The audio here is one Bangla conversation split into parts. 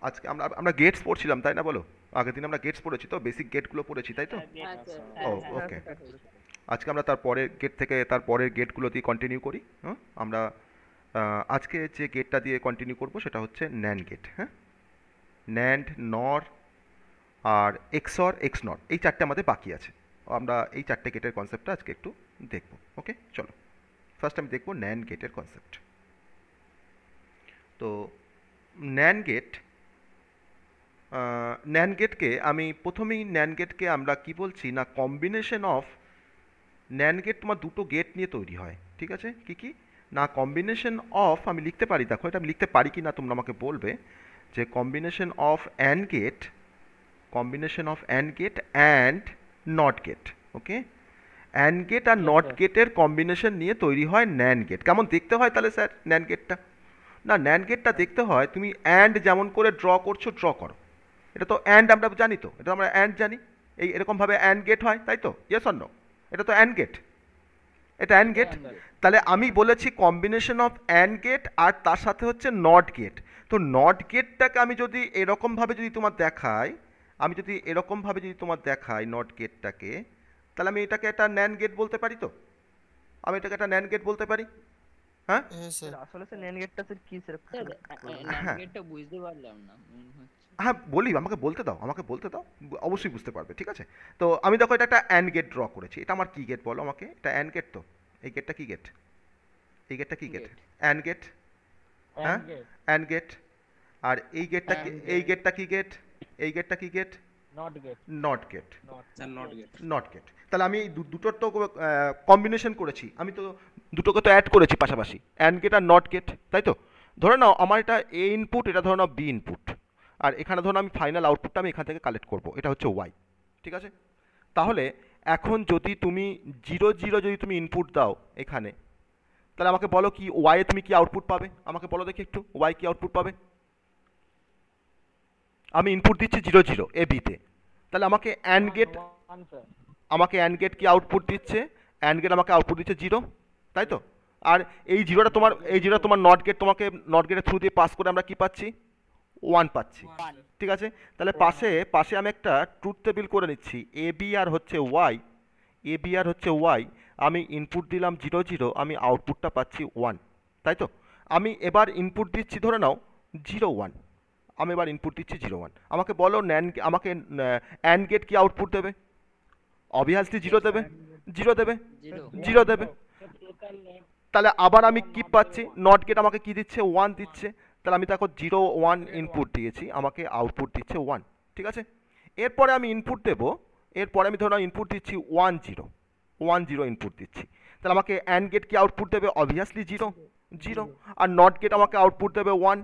আজকে আমরা আমরা গেটস পড়ছিলাম, তাই না? বলো। আগের দিন আমরা গেটস পড়েছি, তো বেসিক গেটগুলো পড়েছি, তাই তো? হ্যাঁ গেট আচ্ছা, ও, হ্যাঁ, গেটস হ্যাঁ, ওকে। সেটা হয়েছে। আজকে আমরা তার পরের গেট থেকে তার পরের গেটগুলো দিয়ে কন্টিনিউ করি। হ্যাঁ, আমরা আজকে যে গেটটা দিয়ে কন্টিনিউ করব সেটা হচ্ছে ন্যান্ড গেট। হ্যাঁ, ন্যান্ড, নর আর এক্সর, এক্স নট, এই চারটে আমাদের বাকি আছে। আমরা এই চারটে গেটের কনসেপ্টটা আজকে একটু দেখব। ওকে, চলো। ফার্স্ট আমি দেখব ন্যান্ড গেটের কনসেপ্ট। তো ন্যান্ড গেট, ন্যান্ড গেটকে আমি প্রথমেই ন্যান্ড গেটকে আমরা কি বলছি না কম্বিনেশন অফ। ন্যান্ড গেট তোমার দুটো গেট নিয়ে তৈরি হয়, ঠিক আছে? কি কি না কম্বিনেশন অফ, আমি লিখতে পারি, দেখো এটা আমি লিখতে পারি কি না তোমরা আমাকে বলবে, যে combination of and gate, combination of and gate and not gate. Okay, and gate আর ইয়েস নট স্যার। গেটের কম্বিনেশন নিয়ে তৈরি হয় ন্যান্ড গেট। কেমন দেখতে হয় তাহলে স্যার ন্যান্ড গেটটা? না, ন্যান্ড গেটটা দেখতে হয় তুমি অ্যান্ড যেমন করে ড্র করছো ড্র করো। এটা তো অ্যান্ড আমরা জানি, তো এটা আমরা অ্যান্ড জানি। এই এরকমভাবে অ্যান্ড গেট হয়, তাই তো? Yes or no? এটা তো অ্যান্ড গেট, এটা অ্যান্ড এটা গেট। And gate. তাহলে আমি বলেছি কম্বিনেশন অফ অ্যান্ড গেট আর তার সাথে হচ্ছে নট গেট। তো নট গেটটাকে আমি যদি এরকমভাবে যদি তোমার দেখাই, আমি যদি এরকমভাবে যদি তোমার দেখাই নট গেটটাকে, তাহলে আমি এটাকে একটা ন্যান্ড গেট বলতে পারি তো? আমি এটাকে একটা ন্যান্ড গেট বলতে পারি। হ্যাঁ, হ্যাঁ স্যার স্যার। আসলে স্যার ন্যান গেটটা স্যার কি স্যার স্যার বলবেন? ন্যান্ড হ্যাঁ, গেটটা বুঝতে পারলাম না মেন হচ্ছে। হ্যাঁ বলি, আমাকে বলতে দাও, আমাকে বলতে দাও। অবশ্যই বুঝতে পারবে, ঠিক আছে? তো আমি দেখো এটা একটা অ্যান্ড গেট ড্র করেছি। এটা আমার কি গেট বলো আমাকে? এটা অ্যান্ড গেট তো? এই গেটটা কি গেট? এই গেটটা কি গেট? Gate and gate. হ্যাঁ, অ্যান্ড গেট অ্যান্ড গেট। আর এই গেটটা কি? অ্যান্ড এই গেট গেটটা কি গেট? এই গেটটা কি gate? Not gate not gate. Not sir not gate. Not gate. তাহলে আমি এই দুটোর তো কম্বিনেশন করেছি, আমি তো দুটোকে তো অ্যাড করেছি পাশাপাশি, অ্যান্ড গেট আর নট গেট, তাই তো? ধরে নাও আমার এটা এ ইনপুট, এটা ধরে নাও বি ইনপুট, আর এখানে ধরো আমি ফাইনাল আউটপুটটা আমি এখান থেকে কালেক্ট করব, এটা হচ্ছে ওয়াই, ঠিক আছে? তাহলে এখন যদি তুমি জিরো জিরো যদি তুমি ইনপুট দাও এখানে, তাহলে আমাকে বলো কি ওয়াইয়ে তুমি কি আউটপুট পাবে? আমাকে বলো দেখি একটু, ওয়াই কি আউটপুট পাবে? আমি ইনপুট দিচ্ছি জিরো জিরো এ বিতে, তাহলে আমাকে and one get, one sir. আমাকে অ্যান্ড গেট কি আউটপুট দিচ্ছে? অ্যান্ড গেট আমাকে আউটপুট দিচ্ছে জিরো, তাই তো? আর এই জিরোটা তোমার, অ্যান্ড গেট এই জিরোটা তোমার নট গেট, তোমাকে নট গেটের থ্রু দিয়ে পাস করে আমরা কি পাচ্ছি? ওয়ান পাচ্ছি, ওয়ান ওয়ান স্যার। ঠিক আছে? তাহলে ওয়ান পাশে পাশে আমি একটা ট্রুথ টেবিল করে নিচ্ছি, এ বি আর হচ্ছে ওয়াই, এ বি আর হচ্ছে ওয়াই। আমি ইনপুট দিলাম জিরো জিরো, আমি আউটপুটটা পাচ্ছি ওয়ান, তাই তো? আমি এবার ইনপুট দিচ্ছি ধরে নাও জিরো ওয়ান, আমি এবার ইনপুট দিচ্ছি জিরো ওয়ান। আমাকে বলো ন্যান, আমাকে অ্যান্ড গেট কি আউটপুট দেবে? অবভিয়াসলি জিরো দেবে, অ্যান্ড গেট জিরো দেবে, জিরো। জিরো ওয়ান দেবে। তো টোটাল নেট তাহলে আবার আমি আমার কি নট গেট পাচ্ছি? ওয়ান নট গেট আমাকে কি দিচ্ছে? ওয়ান ওয়ান দিচ্ছে। তাহলে আমি দেখো zero one not get one. Input দিয়েছি, আমাকে আউটপুট দিচ্ছে ওয়ান, ঠিক আছে? এরপরে আমি ইনপুট দেবো, এরপরে আমি ধরো ইনপুট দিচ্ছি one zero, one zero input দিচ্ছি। তাহলে আমাকে অ্যান্ড গেট কি আউটপুট দেবে? Obviously zero, zero. জিরো আর নট গেট আমাকে আউটপুট দেবে ওয়ান,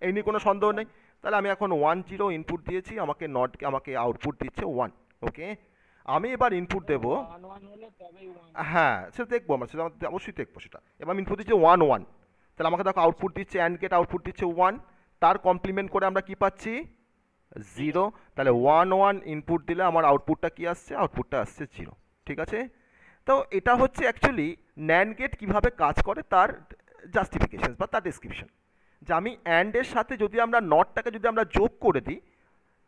এই নিয়ে কোনো সন্দেহ ওয়ান। নেই। তাহলে আমি এখন ওয়ান জিরো ইনপুট দিয়েছি, আমাকে নট, আমাকে আউটপুট দিচ্ছে ওয়ান। ওকে, আমি এবার ইনপুট স্যার দেবো। ওয়ান ওয়ান হলে তবেই ওয়ান গেট। হ্যাঁ, সেটা দেখবো আমরা, সেটা অবশ্যই দেখবো সেটা। এবার আমি ইনপুট দিচ্ছি ওয়ান ওয়ান, তাহলে আমাকে দেখো আউটপুট দিচ্ছে, অ্যান্ড গেট আউটপুট দিচ্ছে ওয়ান, তার কমপ্লিমেন্ট করে আমরা কি পাচ্ছি? Zero zero. তাহলে ওয়ান ওয়ান ইনপুট দিলে আমার আউটপুটটা কি আসছে? আউটপুটটা আসছে জিরো, ঠিক আছে? তো এটা হচ্ছে অ্যাকচুয়ালি ন্যান্ড গেট কীভাবে কাজ করে তার জাস্টিফিকেশন বা তার ডেসক্রিপশন। যে আমি অ্যান্ডের সাথে যদি আমরা নটটাকে যদি আমরা যোগ করে দিই,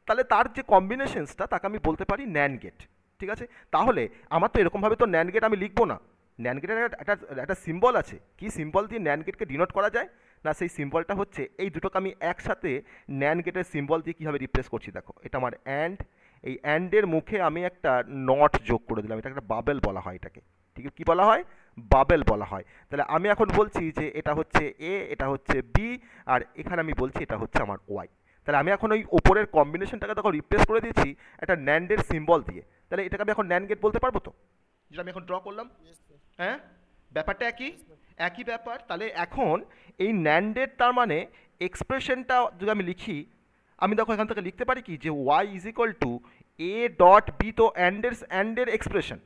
তাহলে তার যে কম্বিনেশনসটা তাকে আমি বলতে পারি ন্যান্ড গেট, ঠিক আছে? তাহলে আমার তো এরকমভাবে তো ন্যান্ড গেট আমি লিখবো না। ন্যান্ড গেটের একটা একটা সিম্বল আছে, কি সিম্বল দিয়ে ন্যান্ড গেটকে ডিনোট করা যায়? না, সেই সিম্বলটা হচ্ছে এই দুটোকে আমি একসাথে ন্যান্ড গেটের সিম্বল দিয়ে কীভাবে রিপ্লেস করছি দেখো। এটা আমার অ্যান্ড, এই অ্যান্ডের মুখে আমি একটা নট যোগ করে দিলাম, এটা একটা বাবেল বলা হয় এটাকে, ঠিক আছে? কী বলা হয়? বাবেল বলা হয়। তাহলে আমি এখন বলছি যে এটা হচ্ছে এ, এটা হচ্ছে বি, আর এখানে আমি বলছি এটা হচ্ছে আমার ওয়াই। তাহলে আমি এখন ওই ওপরের কম্বিনেশনটাকে তখন রিপ্লেস করে দিয়েছি একটা ন্যান্ডের সিম্বল দিয়ে। তাহলে এটাকে আমি এখন ন্যান্ড গেট বলতে পারবো তো, যেটা আমি এখন ড্র করলাম? Yes sir. হ্যাঁ, ব্যাপারটা একই, ইয়েস স্যার। একই ব্যাপার। তাহলে এখন এই ন্যান্ডের তার মানে এক্সপ্রেশনটা যদি আমি লিখি, আমি দেখো এখান থেকে লিখতে পারি কি যে Y is equal to A dot B, তো অ্যান্ডের expression.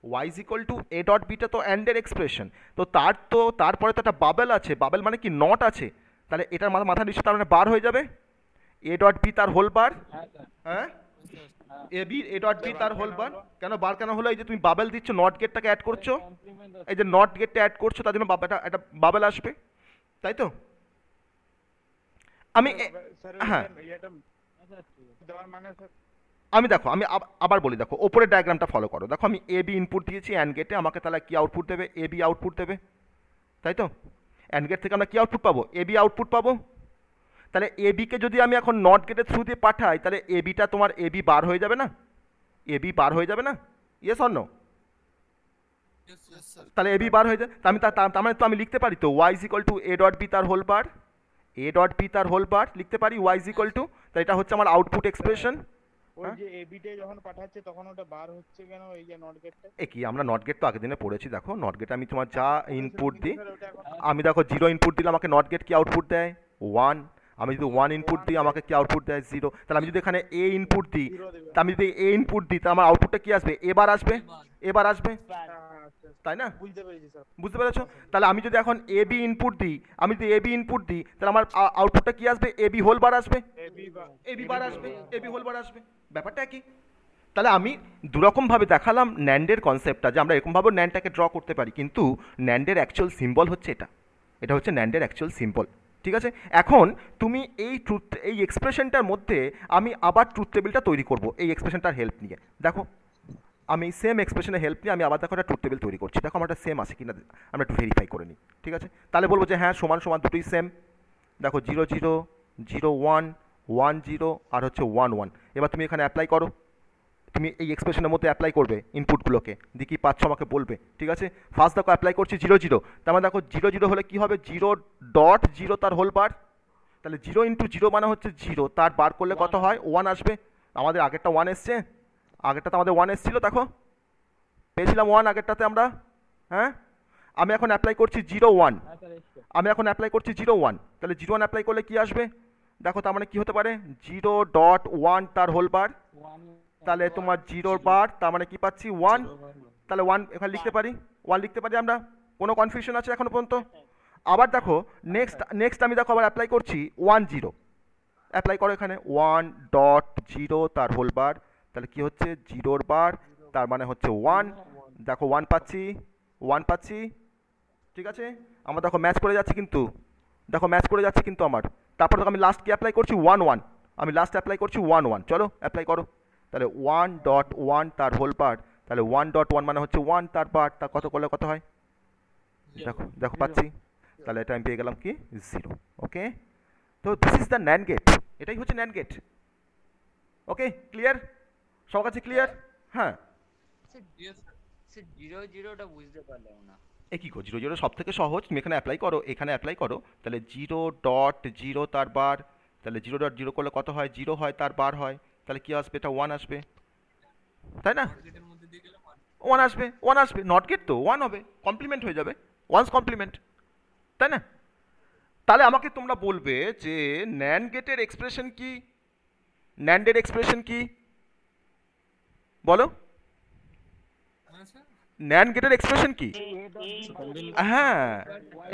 Y is equal to A dot বিটা তো অ্যান্ডের এক্সপ্রেশন। তো তারপরে তো একটা বাবেল আছে, বাবেল মানে কি নট আছে। তাহলে এটার মাথা নিশ্চয় তার মানে বার হয়ে যাবে, এ ডট বি তার হোল বার। হ্যাঁ স্যার। হ্যাঁ, স্যার। হ্যাঁ A B A dot B এবার তার হোল কেন বার। হলো? কেন বার কেন হলো? এই যে তুমি বাবেল দিচ্ছ, নট গেটটাকে অ্যাড স্যার করছো, কমপ্লিমেন্ট এই হচ্ছে। যে নট গেটটা অ্যাড করছো, তার জন্য একটা বাবেল আসবে, তাই তো? আমি হ্যাঁ আমি দেখো আমি আবার বলি, দেখো ওপরের ডায়াগ্রামটা ফলো করো। দেখো আমি এ বি ইনপুট দিয়েছি অ্যান্ড গেটে, আমাকে তাহলে কি আউটপুট দেবে? এ বি আউটপুট দেবে, তাই তো? অ্যান্ড গেট থেকে আমরা কি আউটপুট পাবো? এ বি আউটপুট পাবো। তাহলে এ বিকে যদি আমি এখন নট গেটের থ্রু দিয়ে পাঠাই, তাহলে এ বিটা তোমার এ বি বার হয়ে যাবে না? এ বি বার হয়ে যাবে না? Yes or no? তাহলে এ বি বার হয়ে যায়, তা আমি তার মানে তো আমি লিখতে পারি তো Y is equal to A dot B তার whole bar, A dot B তার হোল বার লিখতে পারি ওয়াই ইজ ইকুয়াল টু, তাহলে এটা হচ্ছে আমার আউটপুট এক্সপ্রেশন। ওই যে এবিটে যখন পাঠাচ্ছে তখন ওটা বার হচ্ছে কেন, এই যে নট গেটটা? এ কি, আমরা নট গেট তো আগের দিনে পড়েছি। দেখো নট গেট আমি তোমার যা ইনপুট দিই, স্যার ওটা এখন আমি দেখো জিরো ইনপুট দিলে আমাকে নট গেট কি আউটপুট দেয়? ওয়ান। আমি যদি ওয়ান ইনপুট দিই আমাকে কি আউটপুট দেয়? জিরো। তাহলে আমি যদি এখানে এ ইনপুট দিই, জিরো দেবে। তা আমি যদি এ ইনপুট দিই, তাহলে আমার আউটপুটটা কি আসবে? এবার আসবে, এবার আসবে, আচ্ছা, তাই না? বুঝতে পেরেছি স্যার। বুঝতে পেরেছো? তাহলে আমি যদি এখন এ বি ইনপুট দিই, আমি যদি এ বি ইনপুট দিই, তাহলে আমার আউটপুটটা কি আসবে? এ বি হোল বার আসবে, এবি বা এ বি বার আসবে, এ বি হোল বার আসবে। ব্যাপারটা কি? তাহলে আমি দুরকমভাবে দেখালাম ন্যান্ডের কনসেপ্টটা, যে আমরা এরকমভাবে ন্যান্ডটাকে ড্র করতে পারি, কিন্তু ন্যান্ডের অ্যাকচুয়াল সিম্বল হচ্ছে এটা। এটা হচ্ছে ন্যান্ডের অ্যাকচুয়াল সিম্বল, ঠিক আছে? এখন তুমি এই এক্সপ্রেশনটার মধ্যে আমি আবার ট্রুথ টেবিলটা তৈরি করব এই এক্সপ্রেশনটার হেল্প নিয়ে। দেখো আমি সেম এক্সপ্রেশনের হেল্প নিয়ে আমি আবার দেখো একটা ট্রুথ টেবিল তৈরি করছি। দেখো আমারটা সেম আছে কিনা আমরা একটু ভেরিফাই করে নিই, ঠিক আছে? তাহলে বলবো যে হ্যাঁ সমান সমান দুটোই সেম। দেখো 0 0 0 1 1 0 আর হচ্ছে 1 1। এবার তুমি এখানে অ্যাপ্লাই করো, তুমি এই এক্সপ্রেশনের মধ্যে অ্যাপ্লাই করবে ইনপুটগুলোকে, দিয়ে কি পাচ্ছ আমাকে বলবে, ঠিক আছে? ফার্স্ট দেখো অ্যাপ্লাই করছি 0 0, তার মানে দেখো 0 0 হলে কি হবে? 0.0 তার হোল বার। তাহলে 0 ইন্টু 0 মানে হচ্ছে 0, তার বার করলে কত হয়? 1 আসবে। আমাদের আগেরটা 1 এসছে, আগেরটাতে আমাদের 1 এসেছিলো, দেখো পেয়েছিলাম 1 আগেরটাতে আমরা। হ্যাঁ, আমি এখন অ্যাপ্লাই করছি 0 1, আমি এখন অ্যাপ্লাই করছি 0 1, তাহলে 0 1 অ্যাপ্লাই করলে কি আসবে? দেখো তার মানে কি হতে পারে? 0.1 তার হোল বার, তাহলে তোমার 0 বার, তার মানে কি পাচ্ছি? 1। তাহলে 1 এখানে লিখতে পারি, 1 লিখতে পারি আমরা। কোনো কনফিউশন আছে এখনো পর্যন্ত? আবার দেখো নেক্সট আমি দেখো আবার অ্যাপ্লাই করছি 1 0, অ্যাপ্লাই করো এখানে 1.0 তার হোল বার, তাহলে কি হচ্ছে? 0 বার, তার মানে হচ্ছে 1। দেখো 1 পাচ্ছি, 1 পাচ্ছি, ঠিক আছে? আমার দেখো ম্যাচ করে যাচ্ছে কিন্তু, দেখো ম্যাচ করে যাচ্ছে কিন্তু আমার। তারপর দেখো আমি লাস্ট কি অ্যাপ্লাই করছি? 1 1, আমি লাস্ট অ্যাপ্লাই করছি 1 1। চলো অ্যাপ্লাই করো, তাহলে 1.1 তার হোল বার, তাহলে 1.1 মানে হচ্ছে 1 তার বার, তা কত করলে কত হয়? দেখো দেখো পাচ্ছি, তাহলে এটা আমি পেয়ে গেলাম কি? 0। ওকে, তো this is the nand gate, এটাই হচ্ছে ন্যান্ড গেট। ওকে, ক্লিয়ার? সবার কাছে ক্লিয়ার? হ্যাঁ। স্যার 0 0টা বুঝতে পারলাম না। এ কী করো? 0 0 সব থেকে সহজ, তুমি এখানে অ্যাপ্লাই করো, এখানে অ্যাপ্লাই করো, তাহলে 0.0 তার বার, তাহলে 0.0 করলে কত হয়? 0 হয়, তার বার হয়, তাহলে কি আসবে? এটা 1 আসবে, তাই না? 1 আসবে, 1 আসবে, নট গেট তো 1 হবে, কমপ্লিমেন্ট হয়ে যাবে, ওয়ান্স কমপ্লিমেন্ট, তাই না? তাহলে আমাকে তোমরা বলবে যে ন্যান্ড গেটের এক্সপ্রেশন কি, ন্যান্ডের এক্সপ্রেশন কি বলো? ন্যান্ড গেটের এক্সপ্রেশন কি? হ্যাঁ,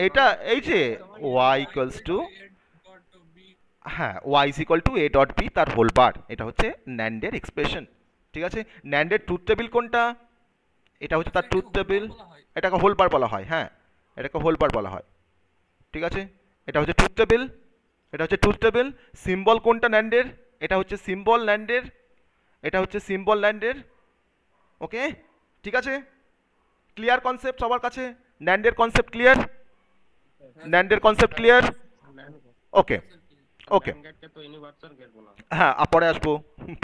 এটা এই যে y ইকুয়ালস টু, হ্যাঁ y is equal two a dot b তার হোল বার, এটা হচ্ছে ন্যান্ডের এক্সপ্রেশন, ঠিক আছে? ন্যান্ডের ট্রুথ টেবিল কোনটা? এটা হচ্ছে তার ট্রুথ টেবিল, এটাকে হোল বার বলা হয়, হ্যাঁ এটাকে হোল বার বলা হয়, ঠিক আছে? এটা হচ্ছে ট্রুথ টেবিল, এটা হচ্ছে ট্রুথ টেবিল। সিম্বল কোনটা ন্যান্ডের? এটা হচ্ছে সিম্বল ন্যান্ডের, এটা হচ্ছে সিম্বল ন্যান্ডের। ওকে, ঠিক আছে? ক্লিয়ার কনসেপ্ট সবার কাছে? ন্যান্ডের কনসেপ্ট ক্লিয়ার? ন্যান্ডের কনসেপ্ট ক্লিয়ার? ওকে ওকে, হ্যাঁ পরে আসবো,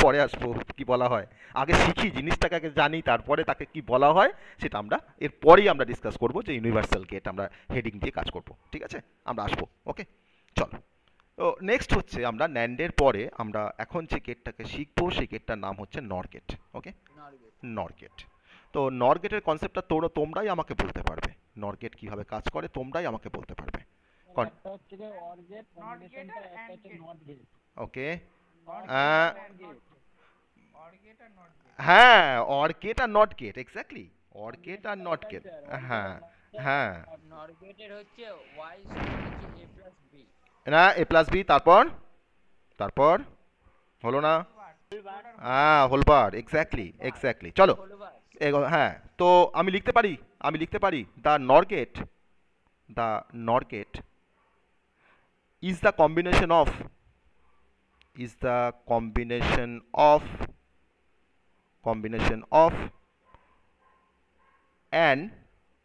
পরে আসবো কি বলা হয়, আগে শিখি জিনিসটাকে, আগে জানি, তারপরে তাকে কি বলা হয় সেটা আমরা এরপরেই আমরা ডিসকাস করবো, যে ইউনিভার্সাল গেট আমরা হেডিং দিয়ে কাজ করব, ঠিক আছে? আমরা আসবো, ওকে চলো। তো নেক্সট হচ্ছে আমরা ন্যান্ডের পরে আমরা এখন যে গেটটাকে শিখবো সেই গেটটার নাম হচ্ছে নর গেট। ওকে, নর গেট। তো নর গেটের কনসেপ্টটা তোমরাই আমাকে বলতে পারবে, নর গেট কীভাবে কাজ করে তোমরাই আমাকে বলতে পারবে। একটা হচ্ছে যে অর গেট, কম্বিনেশনটা একটা হচ্ছে not gate. Okay, OR gate আর নট গেট। হ্যাঁ অর গেট আর not gate, exactly OR gate আর নট গেট, হ্যাঁ হ্যাঁ। নট গেটের হচ্ছে y সমান হচ্ছে a প্লাস b। না এ প্লাস বি, তারপর তারপর হলো না, হ্যাঁ হোলবার, এক্স্যাক্টলি এক্স্যাক্টলি। চলো হ্যাঁ, তো আমি লিখতে পারি দ্য নর gate is the combination of an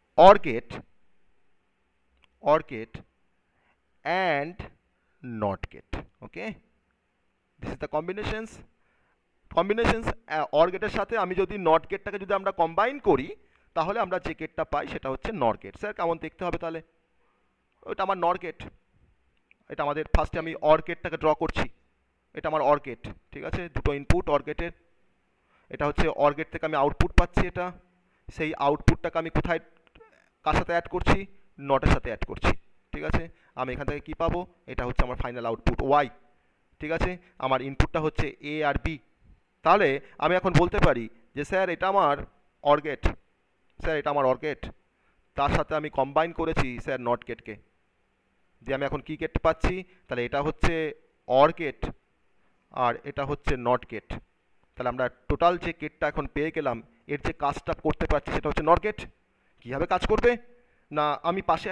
OR gate and NOT gate. Okay, this is the combinations OR গেটের সাথে আমি যদি নট গেটটাকে যদি আমরা কম্বাইন করি তাহলে আমরা যে গেটটা পাই সেটা হচ্ছে নর গেট। স্যার কেমন দেখতে হবে তাহলে? ওটা আমার নর গেট, এটা আমাদের ফার্স্টে আমি অর গেটটাকে ড্র করছি, এটা আমার অর গেট, ঠিক আছে, দুটো ইনপুট অর গেটের, এটা হচ্ছে অর গেট থেকে আমি আউটপুট পাচ্ছি, এটা সেই আউটপুটটাকে আমি কোথায় কার সাথে অ্যাড করছি? নটের সাথে অ্যাড করছি, ঠিক আছে। আমি এখান থেকে কি পাবো? এটা হচ্ছে আমার ফাইনাল আউটপুট ওয়াই, ঠিক আছে। আমার ইনপুটটা হচ্ছে এ আর বি। তাহলে আমি এখন বলতে পারি যে স্যার এটা আমার অর গেট, স্যার এটা আমার অর গেট, তার সাথে আমি কম্বাইন করেছি স্যার নট গেটকে, দিয়ে আমি এখন কি গেট পাচ্ছি? তাহলে এটা হচ্ছে অর গেট আর এটা হচ্ছে নট গেট। তাহলে আমরা টোটাল যে গেটটা এখন পেয়ে গেলাম, এর যে কাজটা করতে পারছি সেটা হচ্ছে নট গেট। কীভাবে কাজ করবে না, আমি পাশে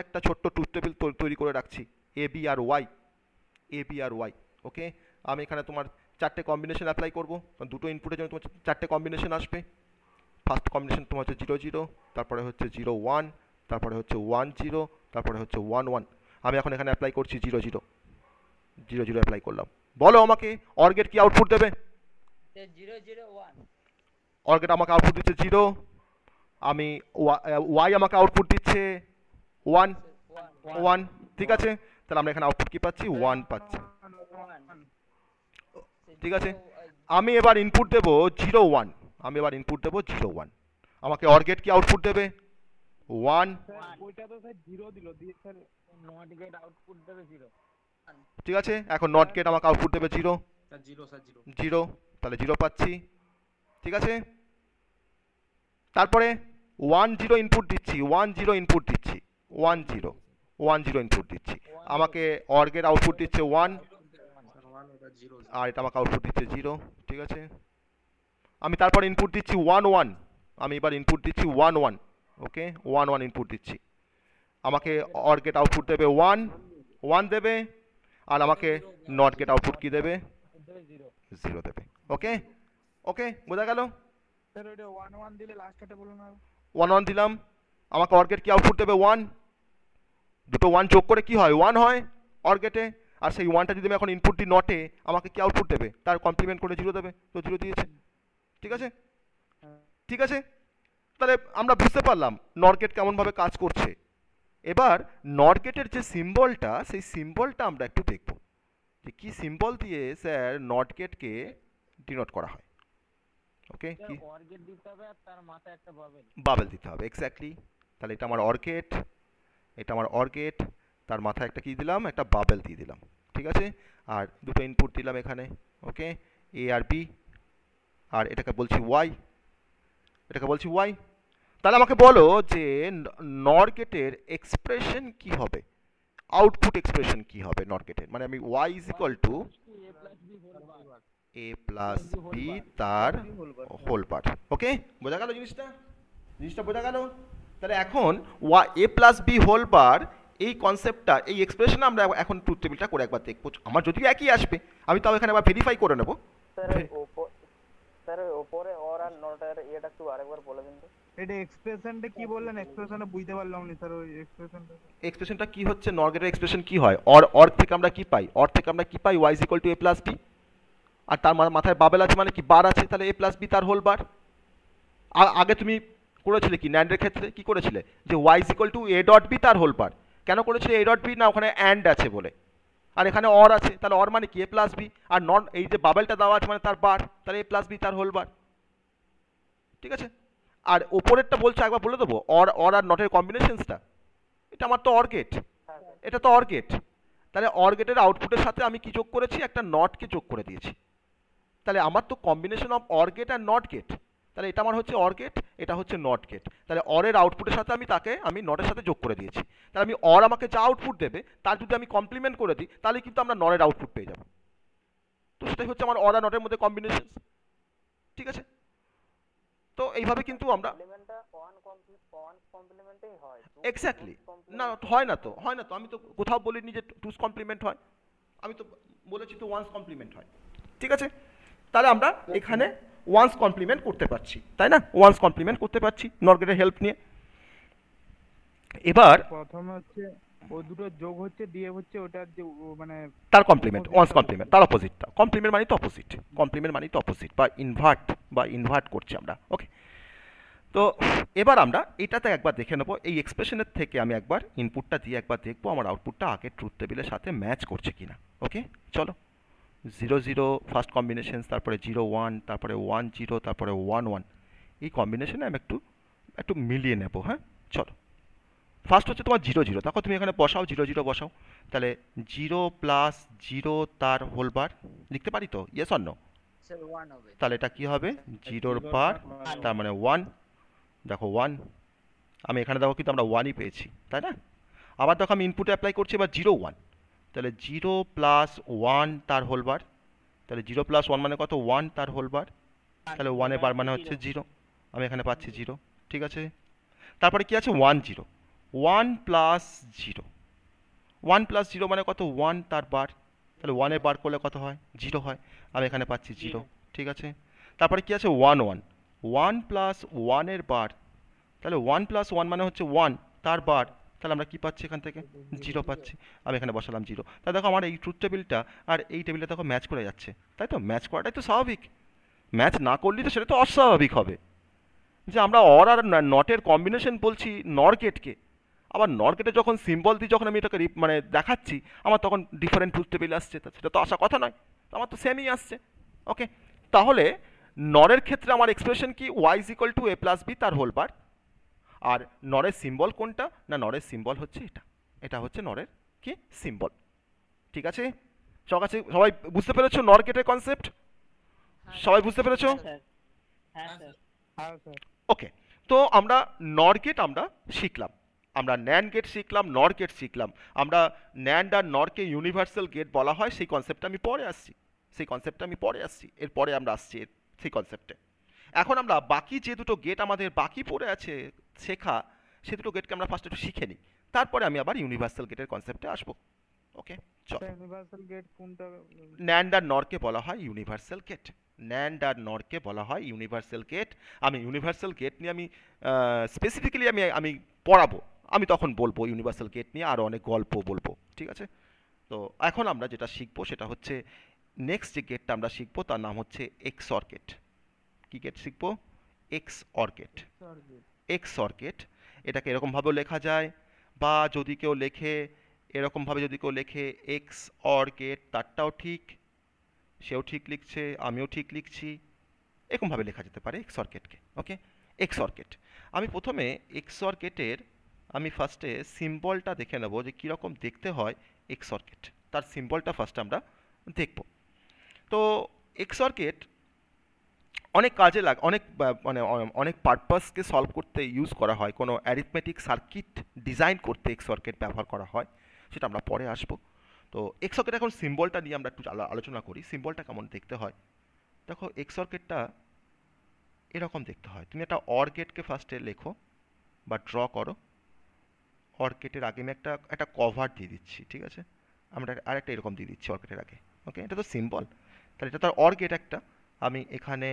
একটা ছোট্ট ট্রুথ টেবিল তৈরি করে রাখছি, এ বি আর ওয়াই। ওকে, আমি এখানে তোমার চারটে কম্বিনেশন অ্যাপ্লাই করবো, দুটো ইনপুটের জন্য তোমার চারটে কম্বিনেশন আসবে। ফার্স্ট কম্বিনেশন তোমার হচ্ছে 0 0, তারপরে হচ্ছে 0 1, তারপরে হচ্ছে 1 0, তারপরে হচ্ছে 1 1। আমি এখন এখানে অ্যাপ্লাই করছি 0 0 অ্যাপ্লাই করলাম। বলো আমাকে অর গেট কি আউটপুট দেবে? 0 0 1 অর গেট আমাকে আউটপুট দিচ্ছে 0, আমি ওয়াই আমাকে আউটপুট দিচ্ছে 1 1, ঠিক আছে। তাহলে আমরা এখানে আউটপুট কি পাচ্ছি? 1 পাচ্ছি, ঠিক আছে। আমি এবার ইনপুট দেবো 0 1, আমাকে অর গেট কি আউটপুট দেবে? 1, ওইটা তো স্যার 0 দিল, দিয়ে স্যার নট গেট আউটপুট দেবে 0। ঠিক আছে। এখন নট গেট আমাকে আউটপুট দেবে 0, স্যার 0 0, তাহলে 0 পাচ্ছি, ঠিক আছে। তারপরে 1 0 ইনপুট দিচ্ছি, 1 0 ইনপুট দিচ্ছি, আমাকে অর গেট আউটপুট দিচ্ছে 1 আর এটা আমাকে আউটপুট দিচ্ছে 0, ঠিক আছে। আমি তারপর ইনপুট দিচ্ছি 1 1, আমি এবার ইনপুট দিচ্ছি 1 1, ওকে, 1 1 ইনপুট দিচ্ছি, আমাকে অর গেট আউটপুট দেবে 1 1 দেবে, আর আমাকে নট গেট আউটপুট কি দেবে? 0 দেবে। ওকে ওকে, বোঝা গেল? স্যার ওইটা 1 1 দিলে লাস্টটা বলুন আর। 1 1 দিলাম, আমাকে অর গেট কি আউটপুট দেবে? 1, দুটো 1 যোগ করে কি হয়? 1 হয় অর গেটে, আর সেই 1টা যদি আমি এখন ইনপুট দিই নটে, আমাকে কি আউটপুট দেবে? তার কমপ্লিমেন্ট করে 0 দেবে, তো 0 দিয়েছে, ঠিক আছে, ঠিক আছে। তাহলে আমরা বুঝতে পারলাম নট গেট কেমনভাবে কাজ করছে। এবার নট গেটের যে সিম্বলটা, সেই সিম্বলটা আমরা একটু দেখব যে কি সিম্বল দিয়ে স্যার নট গেটকে ডিনোট করা হয়। ওকে, কি অর গেট দিতে হবে আর তার মাথায় একটা বাবেল দিতে হবে, এক্স্যাক্টলি। তাহলে এটা আমার অর গেট, তার মাথায় একটা কি দিলাম? একটা বাবেল দিয়ে দিলাম, ঠিক আছে। আর দুটো ইনপুট দিলাম এখানে, ওকে, এ আর বি, আর এটাকে বলছি ওয়াই, তাহলে আমাকে বলো যে নর গেটের এক্সপ্রেশন কি হবে, আউটপুট এক্সপ্রেশন কি হবে নর গেটের? মানে আমি Y is equal to A plus B তার হোল পার্ট। ওকে, বোঝা গেল জিনিসটা বোঝা গেল? তাহলে এখন A plus B whole bar, এই কনসেপ্টটা, এই এক্সপ্রেশন আমরা এখন ট্রুথ টেবিলটা করে একবার দেখবো। আমার যদিও একই আসবে, আমি তাও এখানে আবার ভেরিফাই করে নেব। স্যার উপরে অর আর নট এর এটা একটু আরেকবার বলে দিন তো। এটা এক্সপ্রেশনটা কি বললেন? এক্সপ্রেশনটা বুঝতে পারলাম না স্যার, ওই এক্সপ্রেশনটা কি হচ্ছে? নর গেটের এক্সপ্রেশন কি হয়? অর থেকে আমরা কি পাই? Y is equal to A plus B, আর তার মাথায় বাবেল আছে মানে কি বার আছে, তাহলে এ প্লাস বি তার হোল বার। আগে তুমি করেছিলে কি ন্যান্ডের ক্ষেত্রে কি করেছিলে? যে Y is equal to A dot B তার হোল বার। কেন করেছিলে এ ডট বি? না ওখানে অ্যান্ড আছে বলে, আর এখানে অর আছে, তাহলে অর মানে কি এ প্লাস বি, আর নট এই যে বাবেলটা দেওয়া আছে মানে তার বার, তাহলে এ প্লাস বি তার হোল বার, ঠিক আছে। আর ওপরেরটা বলছে একবার বলে দেবো, অর আর নটের কম্বিনেশনসটা, এটা আমার তো অর গেট, এটা তো অর গেট। তাহলে অর গেটের আউটপুটের সাথে আমি কি যোগ করেছি? একটা নটকে যোগ করে দিয়েছি। তাহলে আমার তো কম্বিনেশন অফ অর গেট আর নট গেট, তাহলে এটা আমার হচ্ছে অর গেট, এটা হচ্ছে নট গেট। তাহলে অরের আউটপুটের সাথে আমি নটের সাথে যোগ করে দিয়েছি। তাহলে আমি অর আমাকে যা আউটপুট দেবে তার যদি আমি কমপ্লিমেন্ট করে দিই, তাহলে কিন্তু আমরা নরের আউটপুট পেয়ে যাব। তো সেটাই হচ্ছে আমার অর আর নটের মধ্যে কম্বিনেশন, ঠিক আছে। তো এইভাবে কিন্তু আমরা কমপ্লিমেন্টটা 1 কমপ্লিট ওয়ান্স কমপ্লিমেন্টেই হয় এক্স্যাক্টলি। না হয় না তো, হয় না তো, আমি তো কোথাও বলিনি যে টুস কমপ্লিমেন্ট হয়, আমি তো বলেছি তো ওয়ান্স কমপ্লিমেন্ট হয়। ঠিক আছে, তাহলে আমরা এখানে ওয়ান্স কমপ্লিমেন্ট করতে পারছি, তাই না? ওয়ান্স কমপ্লিমেন্ট করতে পারছি নট গেটের হেল্প নিয়ে। এবার প্রথমে হচ্ছে ও দুটো যোগ হচ্ছে দিয়ে হচ্ছে ওটার যে মানে তার কমপ্লিমেন্ট, ওয়ান্স কমপ্লিমেন্ট, তার অপোজিটটা কমপ্লিমেন্ট মানে তো অপোজিট, কমপ্লিমেন্ট মানে তো অপোজিট বা ইনভার্ট করছি আমরা। ওকে, তো এবার আমরা এটাতে একবার দেখে নেবো, এই এক্সপ্রেশনের থেকে আমি একবার ইনপুটটা দিয়ে একবার দেখবো আমার আউটপুটটা আগের ট্রুথ টেবিলের সাথে ম্যাচ করছে কিনা। ওকে, চলো 0 0 ফার্স্ট কম্বিনেশন, তারপরে 0 1, তারপরে 1 0, তারপরে 1 1, এই কম্বিনেশনে আমি একটু একটু মিলিয়ে নেব। হ্যাঁ, চলো ফার্স্ট হচ্ছে তোমার 0 0, দেখো তুমি এখানে বসাও 0 0 বসাও, তাহলে 0 প্লাস 0 তার হোল বার লিখতে পারি তো, ইয়েস অর নো? স্যার 1 হবে। তাহলে এটা কি হবে, 0 বার, তার মানে 1, দেখো 1, আমি এখানে দেখো কিন্তু আমরা 1ই পেয়েছি, তাই না? আবার দেখো আমি ইনপুটে অ্যাপ্লাই করছি এবার 0 1, তাহলে 0 প্লাস 1 তার হোল বার, তাহলে 0 প্লাস 1 মানে কত, 1 তার হোল বার, তাহলে 1 এর বার মানে হচ্ছে 0, আমি এখানে পাচ্ছি 0। ঠিক আছে, তারপরে কি আছে 1 0, 1 প্লাস 0, 1 প্লাস 0 মানে কত, 1 তার বার, তাহলে 1 এর বার করলে কত হয়, 0 হয়, আমি এখানে পাচ্ছি 0। ঠিক আছে, তারপরে কি আছে 1 1, 1 প্লাস 1 এর বার, তাহলে 1 প্লাস 1 মানে হচ্ছে 1 তার বার, তাহলে আমরা কি পাচ্ছি এখান থেকে, 0 পাচ্ছি, আমি এখানে বসালাম 0। তাহলে দেখো আমার এই ট্রুথ টেবিলটা আর এই টেবিলটা দেখো ম্যাচ করে যাচ্ছে, তাই তো? ম্যাচ করাটাই তো স্বাভাবিক, ম্যাচ না করলে তো সেটা তো অস্বাভাবিক হবে। যে আমরা অর আর নটের কম্বিনেশন বলছি নর গেটকে, আবার নর গেটে যখন সিম্বল দিই, যখন আমি এটাকে মানে দেখাচ্ছি, আমার তখন ডিফারেন্ট ট্রুথ টেবিল আসছে, সেটা তো আসা কথা নয়, আমার তো সেমই আসছে। ওকে, তাহলে নরের ক্ষেত্রে আমার এক্সপ্রেশন কি, Y is equal to A plus B তার হোল বার, আর নরের সিম্বল কোনটা না, নরের সিম্বল হচ্ছে এটা, এটা হচ্ছে নরের কি সিম্বল। ঠিক আছে, সবাই বুঝতে পেরেছো নর গেটের কনসেপ্ট? সবাই বুঝতে পেরেছো? স্যার হ্যাঁ স্যার। হ্যাঁ স্যার। ওকে, তো আমরা নর গেট আমরা শিখলাম, আমরা ন্যান্ড গেট শিখলাম, নর গেট শিখলাম, আমরা ন্যান্ড আর নরকে ইউনিভার্সাল গেট বলা হয়, সেই কনসেপ্টটা আমি পরে আসছি, এরপরে আমরা আসছি সেই কনসেপ্টে। এখন আমরা বাকি যে দুটো গেট আমাদের বাকি পড়ে আছে শেখা, সে দুটো গেটকে আমরা ফার্স্ট একটু শিখে নিই, তারপরে আমি আবার ইউনিভার্সাল গেটের কনসেপ্টে আসবো। ওকে, চল। ইউনিভার্সাল গেট কোনটা? ন্যান্ড আর নরকে বলা হয় ইউনিভার্সাল গেট, ন্যান্ড আর নরকে বলা হয় ইউনিভার্সাল গেট। আমি ইউনিভার্সাল গেট নিয়ে আমি স্পেসিফিক্যালি আমি পড়াবো, আমি তখন বলবো ইউনিভার্সাল গেট নিয়ে আরও অনেক গল্প বলবো। ঠিক আছে, তো এখন আমরা যেটা শিখবো সেটা হচ্ছে নেক্সট যে গেটটা আমরা শিখবো তার নাম হচ্ছে এক্সঅর গেট। কি গেট শিখবো? এক্সঅর গেট। এক্সঅর গেট, এটাকে এরকমভাবেও লেখা যায়, বা যদি কেউ লেখে এরকমভাবে, যদি কেউ লেখে এক্স অর গেট, তারটাও ঠিক, সেও ঠিক লিখছে, আমিও ঠিক লিখছি, এরকমভাবে লেখা যেতে পারে এক্সঅর গেটকে। ওকে, এক্সঅর গেট, আমি প্রথমে এক্সঅর গেটের আমি ফার্স্টে সিম্বলটা দেখে নেব যে কীরকম দেখতে হয় এক্সঅর গেট, তার সিম্বলটা ফার্স্ট আমরা দেখব। তো এক্সঅর গেট অনেক কাজে লাগে, অনেক মানে অনেক পারপাসকে সলভ করতে ইউজ করা হয়, কোনো অ্যারিথমেটিক সার্কিট ডিজাইন করতে এক্সঅর গেট ব্যবহার করা হয়, সেটা আমরা পরে আসবো। তো এক্সঅর গেট এখন সিম্বলটা নিয়ে আমরা একটু আলোচনা করি, সিম্বলটা কেমন দেখতে হয়। দেখো এক্সঅর গেটটা এরকম দেখতে হয়, তুমি একটা অর গেটকে ফার্স্টে লেখো বা ড্র করো, অর গেটের আগে আমি একটা কভার দিয়ে দিচ্ছি। ঠিক আছে, আমরা আরেকটা এরকম দিয়ে দিচ্ছি অর গেটের আগে। ওকে, এটা তো সিম্বল, তাহলে এটা তো অর গেট একটা, আমি এখানে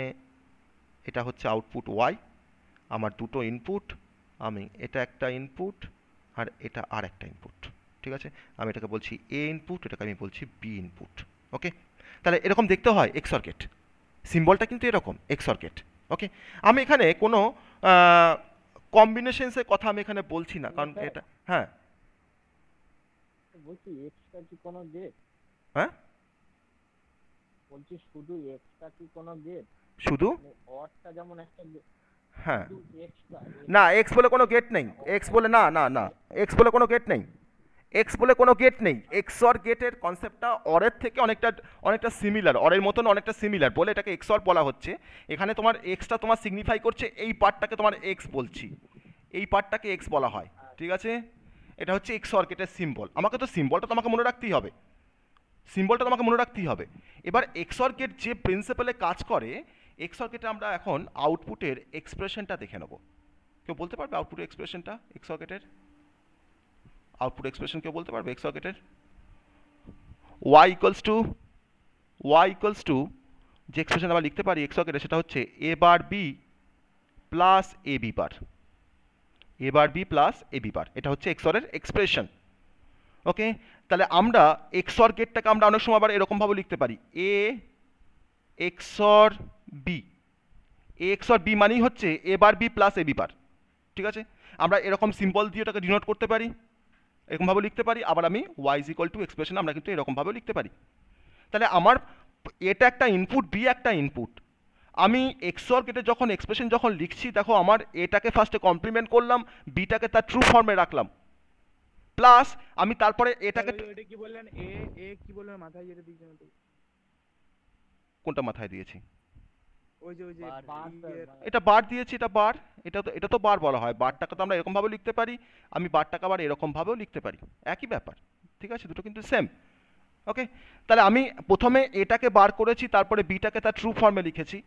এটা হচ্ছে আউটপুট ওয়াই, আমার দুটো ইনপুট, আমি এটা একটা ইনপুট আর এটা আর একটা ইনপুট। ঠিক আছে, আমি এটাকে বলছি এ ইনপুট, এটাকে আমি বলছি বি ইনপুট। ওকে, তাহলে এরকম দেখতে হয় এক্সঅর গেট, সিম্বলটা কিন্তু এরকম এক্সঅর গেট। ওকে, আমি এখানে কোনো কম্বিনেশনসের কথা আমি এখানে বলছি না, কারণ এটা হ্যাঁ বলছি এক্সটা কি কোনো গেট? হ্যাঁ বলছি শুধু এক্সটা কি কোনো গেট? শুধু অরটা যেমন একটা হ্যাঁ, শুধু এক্সটা না এক্স বলে কোনো গেট নেই, এক্স বলে না না না, এক্স বলে কোনো গেট নেই, এক্স বলে কোনো গেট নেই। এক্সঅর গেটের কনসেপ্টটা অরের থেকে অনেকটা অনেকটা সিমিলার, অরের মতন অনেকটা সিমিলার বলে এটাকে এক্সঅর বলা হচ্ছে। এখানে তোমার এক্সটা তোমার সিগনিফাই করছে, এই পার্টটাকে তোমার এক্স বলছি, এই পার্টটাকে এক্স বলা হয়। ঠিক আছে, এটা হচ্ছে এক্সঅর গেটের সিম্বল, আমাকে তো সিম্বলটা তোমাকে মনে রাখতেই হবে, সিম্বলটা তোমাকে মনে রাখতেই হবে। এবার এক্সঅর গেট যে প্রিন্সিপালে কাজ করে, এক্সঅর গেটে আমরা এখন আউটপুটের এক্সপ্রেশনটা দেখে নেব। কেউ বলতে পারবে আউটপুট এক্সপ্রেশনটা এক্সঅকেটের? আউটপুট এক্সপ্রেশন কেউ বলতে পারবে এক্সঅকেটের? y ইকুয়ালস টু যে এক্সপ্রেশন আমরা লিখতে পারি এক্সঅকেটে সেটা হচ্ছে a bar b plus ab bar, a bar b plus ab বার, এটা হচ্ছে এক্সঅরের এক্সপ্রেশন। ওকে, তাহলে আমরা এক্সঅর গেটটাকে আমরা অনেক সময় আবার এরকম ভাবে লিখতে পারি a এক্সঅর b, a এক্সঅর b মানেই হচ্ছে a bar b plus ab বার। ঠিক আছে, আমরা এরকম সিম্বল দিয়ে এটাকে ডিনোট করতে পারি, এরকম ভাবে লিখতে পারি। আবার আমি y is equal two expression আমরা কিন্তু এরকম ভাবেও লিখতে পারি। তাহলে আমার এটা একটা ইনপুট, বি একটা ইনপুট, আমি এক্সঅর গেটে যখন এক্সপ্রেশন যখন লিখছি দেখো আমার এটাকে ফার্স্টে কমপ্লিমেন্ট করলাম, বিটাকে তার ট্রু ফর্মে রাখলাম, প্লাস আমি তারপরে এটাকে এটা কি বললেন এ এ কি বললেন মাথায় যেটা দিয়েছেন ওটা? কোনটা মাথায় দিয়েছি? ওই যে এটা বার দিয়েছি, এটা বার, এটা তো বার বলা হয়। বারটাকে তো আমরা এরকম ভাবে লিখতে পারি, আমি বারটাকে আবার এরকম ভাবেও লিখতে পারি, একই ব্যাপার। ঠিক আছে, দুটো কিন্তু সেম। ওকে, তাহলে আমি প্রথমে এটাকে বার করেছি, তারপরে বিটাকে তার ট্রু ফর্মে লিখেছি,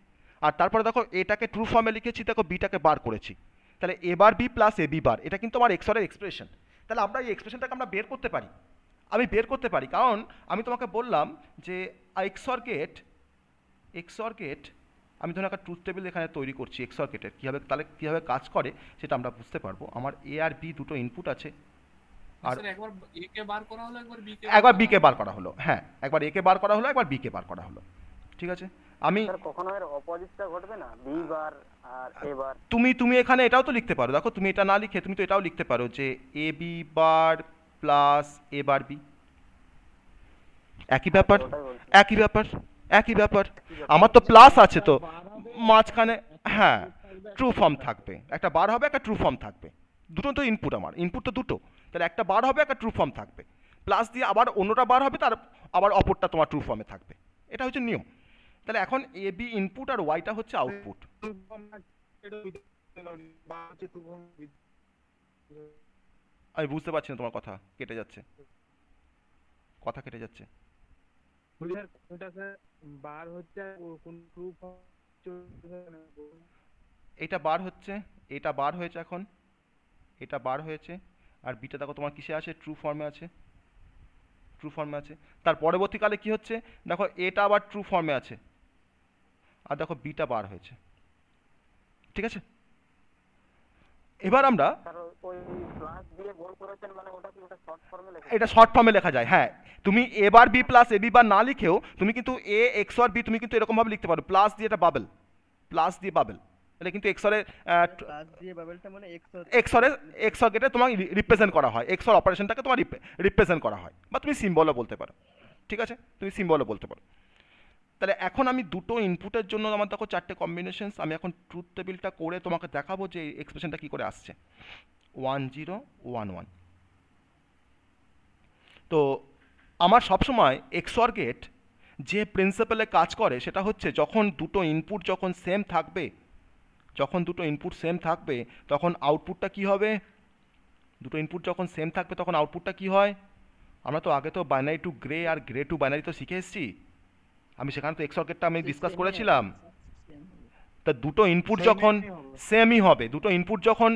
আর তারপরে দেখো এটাকে ট্রু ফর্মে লিখেছি, দেখো বিটাকে বার করেছি। তাহলে A bar B plus A B bar, এটা কিন্তু আমার এক্সঅরের এক্সপ্রেশন। তাহলে আমরা এই এক্সপ্রেশনটাকে আমরা বের করতে পারি, আমি বের করতে পারি, কারণ আমি তোমাকে বললাম যে এক্সঅর গেট আমি ধরুন একটা ট্রুথ টেবিল এখানে তৈরি করছি এক্সঅর গেটের, কীভাবে তাহলে কীভাবে কাজ করে সেটা আমরা বুঝতে পারবো। আমার এ আর বি দুটো ইনপুট আছে, আর একবার এ কে বার করা হলো, একবার বি কে বার করা হলো, হ্যাঁ একবার এ কে বার করা হলো, একবার বি কে বার করা হলো। ঠিক আছে, আমি স্যার কখনো এর অপোজিটটা ঘটবে না, বি বার আর এ বার? তুমি এখানে এটাও তো লিখতে পারো, দেখো তুমি এটা না লিখে তুমি তো এটাও লিখতে পারো যে এ বি বার প্লাস এ বার বি, একই ব্যাপার, একই ব্যাপার, একই ব্যাপার। আমার তো প্লাস আছে তো মাঝখানে, হ্যাঁ ট্রু ফর্ম থাকবে, একটা বার হবে একটা ট্রু ফর্ম থাকবে, দুটো তো ইনপুট, আমার ইনপুট তো দুটো, তাহলে একটা বার হবে একটা ট্রু ফর্ম থাকবে, প্লাস দিয়ে আবার অন্যটা বার হবে, তার আবার অপরটা তোমার ট্রু ফর্মে থাকবে, এটা হচ্ছে নিয়ম। তাহলে এখন এ বি ইনপুট আর ওয়াইটা হচ্ছে আউটপুট। আমি বুঝতে পারছি না, তোমার কথা কেটে যাচ্ছে, কথা কেটে যাচ্ছে। বার হচ্ছে কোন ট্রু এটা বার হচ্ছে, এটা বার হয়েছে, এখন এটা বার হয়েছে, আর বিটা দেখো তোমার কিসে আছে, ট্রু ফর্মে আছে, ট্রু ফর্মে আছে। তার পরবর্তীকালে কি হচ্ছে দেখো, এটা আবার ট্রু ফর্মে আছে, আর দেখো বিটা বার হয়েছে। ঠিক আছে, এবার আমরা ওই প্লাস দিয়ে গোল করেছেন মানে ওটা কি ওটা শর্ট ফর্মে লেখা? এটা শর্ট ফর্মে লেখা যায়, হ্যাঁ। তুমি এ bar B plus A B বার না লিখেও তুমি কিন্তু এ এক্সঅর বি তুমি কিন্তু এরকম ভাবে লিখতে পারো, প্লাস দিয়ে এটা বাবেল, প্লাস দিয়ে বাবেল, এটা কিন্তু এক্সঅরের প্লাস দিয়ে বাবেলটা মানে এক্সঅর গেটে তোমার রিপ্রেজেন্ট করা হয়, এক্সঅর অপারেশনটাকে তোমার রিপ্রেজেন্ট করা হয়, বা তুমি সিম্বলও বলতে পারো। ঠিক আছে, তুমি সিম্বলও বলতে পারো। তাহলে এখন আমি দুটো ইনপুটের জন্য আমার দেখো চারটে কম্বিনেশনস, আমি এখন ট্রুথ টেবিলটা করে তোমাকে দেখাবো যে এক্সপ্রেশনটা কী করে আসছে। 1 0 1 1। তো আমার সবসময় এক্সঅর গেট যে প্রিন্সিপালে কাজ করে সেটা হচ্ছে যখন দুটো ইনপুট যখন সেম থাকবে, যখন দুটো ইনপুট সেম থাকবে তখন আউটপুটটা কি হবে, দুটো ইনপুট যখন সেম থাকবে তখন আউটপুটটা কি হয়। আমরা তো আগে তো বাইনারি টু গ্রে আর গ্রে টু বাইনারি তো শিখে এসেছি, আমি সেখানে তো এক্সঅর গেটটা আমি ডিসকাস করেছিলাম। তা দুটো ইনপুট যখন সেমই হবে, দুটো ইনপুট যখন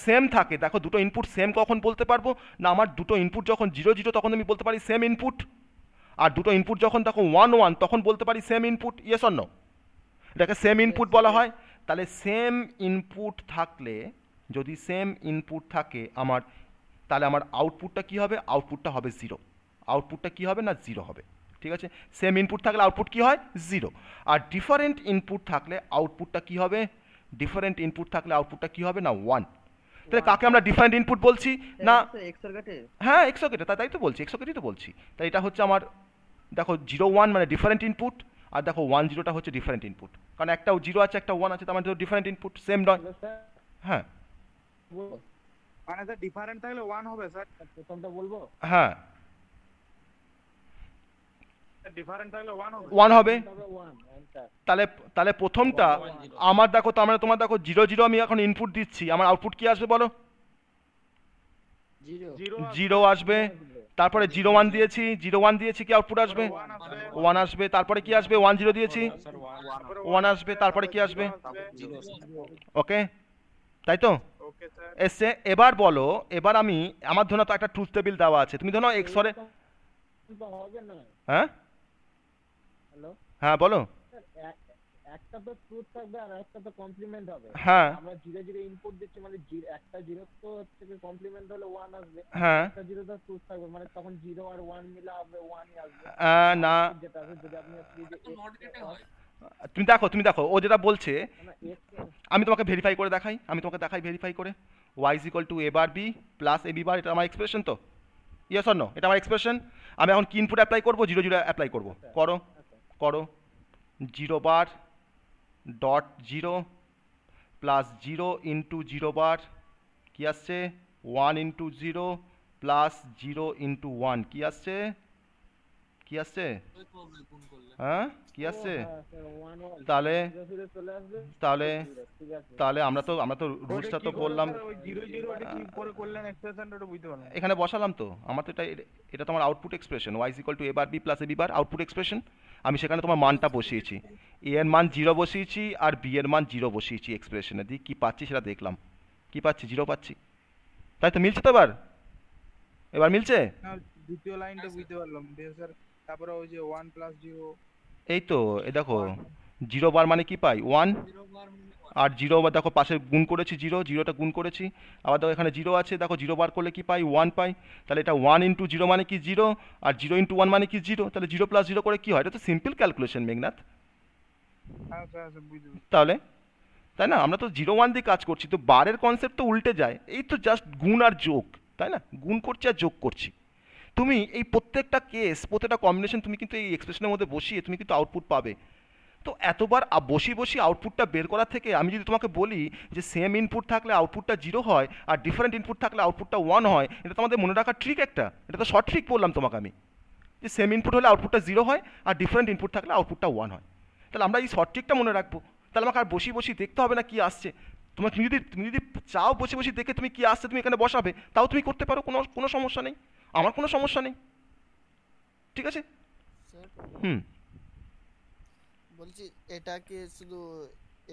সেম থাকে, দেখো দুটো ইনপুট সেম কখন বলতে পারবো না, আমার দুটো ইনপুট যখন 0 0 তখন আমি বলতে পারি সেম ইনপুট, আর দুটো ইনপুট যখন তখন 1 1 তখন বলতে পারি same input. Yes or no? এটাকে সেম ইনপুট বলা হয়। তাহলে সেম ইনপুট থাকলে, যদি সেম ইনপুট থাকে আমার, তাহলে আমার আউটপুটটা কি হবে, আউটপুটটা হবে 0, আউটপুটটা কি হবে না 0 হবে। ঠিক আছে, সেম ইনপুট থাকলে আউটপুট কি হয় 0, আর ডিফারেন্ট ইনপুট থাকলে আউটপুটটা কি হবে, ডিফারেন্ট ইনপুট থাকলে আউটপুটটা কি হবে না 1। তাহলে কাকে আমরা ডিফারেন্ট ইনপুট বলছি না, হ্যাঁ এক্সঅর গেটে, তাই তো বলছি, এক্সঅর গেটই তো বলছি। তাই এটা হচ্ছে আমার দেখো 0 1 মানে ডিফারেন্ট ইনপুট, আর দেখো 1 0টা হচ্ছে ডিফারেন্ট ইনপুট, কারণ একটা 0 আছে একটা 1 আছে, তার মানে ডিফারেন্ট ইনপুট, সেম নয়। হ্যাঁ মানে স্যার ডিফারেন্ট থাকলে 1 হবে স্যার, প্রথমটা বলবো? হ্যাঁ ডিফারেন্ট থাকলে 1 হবে, 1 হবে। তবে 1 অ্যান্সার। তাহলে প্রথমটা আমার দেখো, তার মানে তোমার দেখো 0 0 আমি এখন ইনপুট দিচ্ছি, আমার আউটপুট কি আসবে বলো, 0 আসবে। তারপরে 0 1 দিয়েছি, 0 1 দিয়েছি, কি আউটপুট আসবে 1 আসবে। তারপরে কি আসবে 1 0 দিয়েছি 1 আসবে, তারপরে কি আসবে, ওকে তাই তো? Okay sir. এসছে। এবার বলো, এবার আমি আমার ধরো তো একটা ট্রুথ টেবিল দেওয়া আছে, তুমি ধরো এক্সরে, তো হবে না। হ্যাঁ হ্যালো হ্যাঁ বলো, স্যার, একটা তো ট্রুথ থাকবে আর একটা তো কমপ্লিমেন্ট হবে। হ্যাঁ আমরা জিরো জিরো ইনপুট দিচ্ছি মানে একটা জিরো তো থেকে কমপ্লিমেন্ট হলে ওয়ান আসবে, হ্যাঁ একটা জিরো তো ট্রুথ থাকবে মানে তখন জিরো আর ওয়ান মিলা হবে ওয়ানই আসবে। না output যেটা আসবে যদি আপনি তো নট গেটে হয়। তুমি দেখো ও যেটা বলছে, মানে আমি তোমাকে ভেরিফাই করে দেখাই, আমি তোমাকে দেখাই ভেরিফাই করে। Y is equal to A bar B plus A B bar, এটা আমার এক্সপ্রেশন তো, ইয়েস অর নো, এটা আমার এক্সপ্রেশন। আমি এখন কি ইনপুট অ্যাপ্লাই করবো, জিরো জিরো অ্যাপ্লাই করবো, করো করো, zero bar dot zero plus zero into zero bar কি আসছে, one into zero plus zero into one কি আসছে, কি আসছে, ওই তো হবে গুণ করলে। হ্যাঁ কি আসছে, ওয়ান তাহলে জিরো চলে আসবে। তাহলে ঠিক আছে তাহলে আমরা তো রুলসটা তো বললাম, ওই 0 ওটা কি করে করলেন এক্সপ্রেশনটা ওটা বুঝতে পারলাম না। এখানে বসালাম তো, আমার তো এটা তোমার output expression, Y is equal to A bar B plus A B bar, output expression. আমি সেখানে তোমার মানটা বসিয়েছি, এ এর মান জিরো বসিয়েছি আর বি এর মান জিরো বসিয়েছি এক্সপ্রেশনে, দিয়ে কী পাচ্ছি সেটা দেখলাম, কী পাচ্ছি, জিরো পাচ্ছি, তাই তো মিলছে তো এবার, এবার মিলছে, না, দ্বিতীয় লাইনটা বুঝতে পারলাম বেশ স্যার। তারপরে ওই যে 1 + 0 এই তো এ দেখো, জিরো বার মানে কি পাই, ওয়ান, জিরো বার মানে আর জিরো বার দেখো পাশে গুণ করেছি, জিরোটা গুণ করেছি, আবার দেখো এখানে জিরো আছে, দেখো জিরো বার করলে কি পাই, ওয়ান পাই, তাহলে এটা ওয়ান ইন্টু জিরো মানে কি জিরো, আর জিরো ইন্টু ওয়ান মানে কি জিরো, তাহলে জিরো প্লাস জিরো করে কি হয়, এটা তো সিম্পল ক্যালকুলেশন মেঘনাথ, হ্যাঁ স্যার স্যার বুঝতে পারছি। তাহলে তাই না, আমরা তো জিরো ওয়ান দিয়ে কাজ করছি, তো বারের কনসেপ্ট তো উল্টে যায়, এই তো জাস্ট গুণ আর যোগ, তাই না, গুণ করছি আর যোগ করছি। তুমি এই প্রত্যেকটা কেস, প্রত্যেকটা কম্বিনেশন তুমি কিন্তু এই এক্সপ্রেশনের মধ্যে বসিয়ে তুমি কিন্তু আউটপুট পাবে। তো এতবার বসিয়ে আউটপুটটা বের করার থেকে আমি যদি তোমাকে বলি যে সেম ইনপুট থাকলে আউটপুটটা জিরো হয় আর ডিফারেন্ট ইনপুট থাকলে আউটপুটটা ওয়ান হয়, এটা তো আমাদের মনে রাখার ট্রিক একটা, এটা তো শর্ট ট্রিক বললাম তোমাকে আমি, যে সেম ইনপুট হলে আউটপুটটা জিরো হয় আর ডিফারেন্ট ইনপুট থাকলে আউটপুটটা ওয়ান হয়। তাহলে আমরা এই শর্ট ট্রিকটা মনে রাখবো, তাহলে আমাকে আর বসিয়ে দেখতে হবে না কি আসছে, তুমি যদি চাও বসে দেখে তুমি কি আসছে তুমি এখানে বসাবে, তাও তুমি করতে পারো, কোনো কোনো সমস্যা নেই, আমার কোনো সমস্যা নেই, ঠিক আছে। স্যার হুম, বলছি এটা কি শুধু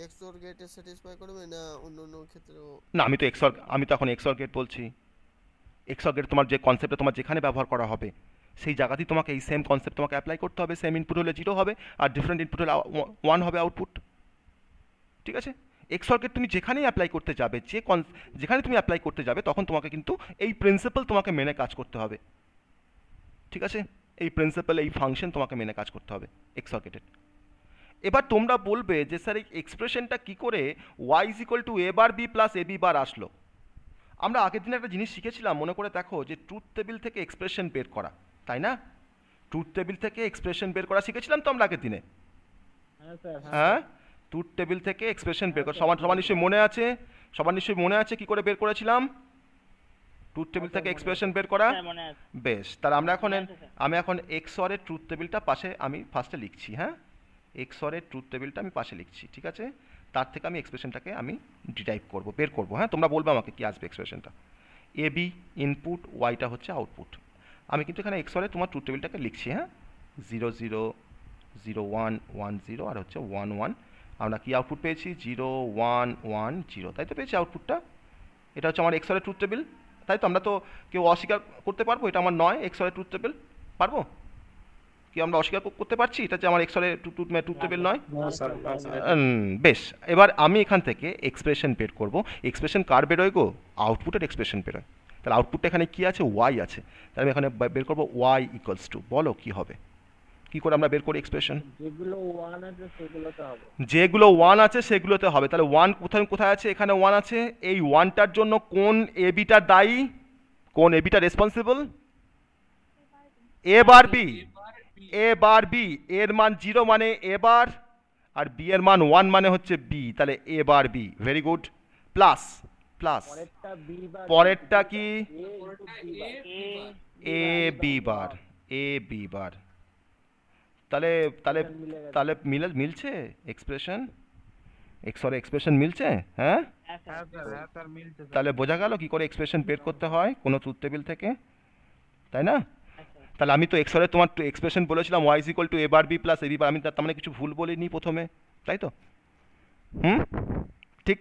এক্সওর গেটে স্যাটিসফাই করবে না অন্য অন্য ক্ষেত্রেও? না আমি তো এখন এক্সর গেট বলছি, এক্সর গেট তোমার যে কনসেপ্টটা তোমার যেখানে ব্যবহার করা হবে সেই জায়গাতেই তোমাকে এই সেম কনসেপ্ট তোমাকে অ্যাপ্লাই করতে হবে, সেম ইনপুট হলে জিরো হবে আর ডিফারেন্ট ইনপুট হলে ওয়ান হবে আউটপুট, ঠিক আছে। এক্সর গেট তুমি যেখানেই অ্যাপ্লাই করতে যাবে, যেখানে তুমি অ্যাপ্লাই করতে যাবে তখন তোমাকে কিন্তু এই প্রিন্সিপাল তোমাকে মেনে কাজ করতে হবে, ঠিক আছে, এই প্রিন্সিপাল এই ফাংশন তোমাকে মেনে কাজ করতে হবে এক্সর গেটের। এবার তোমরা বলবে যে স্যার এই এক্সপ্রেশনটা কী করে Y is equal to A bar B plus A B bar আসলো। আমরা আগের দিন একটা জিনিস শিখেছিলাম, মনে করে দেখো, যে ট্রুথ টেবিল থেকে এক্সপ্রেশন বের করা, তাই না, ট্রুথ টেবিল থেকে এক্সপ্রেশন বের করা শিখেছিলাম তো আমরা আগের দিনে, হ্যাঁ স্যার হ্যাঁ, ট্রুথ টেবিল থেকে এক্সপ্রেশন বের করা সবার নিশ্চয়ই মনে আছে, কি করে বের করেছিলাম, ট্রুথ টেবিল থেকে এক্সপ্রেশন বের করা, বেশ, তাহলে আমি এখন এক্সরের ট্রুথ টেবিলটা পাশে আমি ফার্স্টে লিখছি, হ্যাঁ, এক্সরের ট্রুথ টেবিলটা আমি পাশে লিখছি, ঠিক আছে, তার থেকে আমি এক্সপ্রেশনটাকে আমি ডিরাইভ করব, বের করব, হ্যাঁ, তোমরা বলবে আমাকে কি আসবে এক্সপ্রেশনটা, এ বি ইনপুট, ওয়াইটা হচ্ছে আউটপুট, আমি কিন্তু এখানে এক্সরে তোমার ট্রুথ টেবিলটাকে লিখছি, হ্যাঁ, 0 0 0 1 1 0 আর হচ্ছে 1 1, আমরা কি আউটপুট পেয়েছি 0 1 1 0, তাই তো পেয়েছি আউটপুটটা, এটা হচ্ছে আমার এক্সরের ট্রুথ টেবিল, তাই তো, আমরা তো কেউ অস্বীকার করতে পারবো এটা আমার নয় এক্সরের ট্রুথ টেবিল, পারবো কি আমরা অস্বীকার করতে পারছি এটা যে আমার এক্সরের ট্রুথ টেবিল নয়, বেশ, এবার আমি এখান থেকে এক্সপ্রেশন বের করব, এক্সপ্রেশন কার বেরোয় গো, আউটপুটের এক্সপ্রেশন বেরোয়, তাহলে আউটপুটটা এখানে কি আছে, ওয়াই আছে, তাহলে আমি এখানে বের করবো ওয়াই ইকুয়ালস টু, বলো কি হবে, কি করে আমরা বের করি এক্সপ্রেশন, যেগুলো ওয়ান আছে সেগুলোতে হবে। যেগুলো ওয়ান আছে সেগুলোতে হবে, তাহলে ওয়ান কোথায় আছে, এখানে ওয়ান আছে, এই ওয়ানটার জন্য কোন এ বিটা দায়ী, কোন এ বিটা রেসপন্সিবল, এ বার বি, এ বার বি এর মান জিরো মানে এ বার, আর বি এর মান ওয়ান মানে হচ্ছে বি, তাহলে A bar B, very good, plus plus পরেরটা বি বা পরেরটা কি, এ এ বি বার, এ বি বার, তাহলে তাহলে তাহলে মিলছে এক্সপ্রেশন, এক্সরে এক্সপ্রেশন মিলছে, হ্যাঁ, হ্যাঁ স্যার হ্যাঁ স্যার মিলছে স্যার। তাহলে বোঝা গেল কি করে এক্সপ্রেশন বের করতে হয় কোনো ট্রুথ টেবিল থেকে, তাই না। তাহলে আমি তো এক্সরে তোমার এক্সপ্রেশন বলেছিলাম Y is equal to A bar B plus A B bar, আমি তার মানে কিছু ভুল বলিনি প্রথমে, তাই তো, হুম, ঠিক,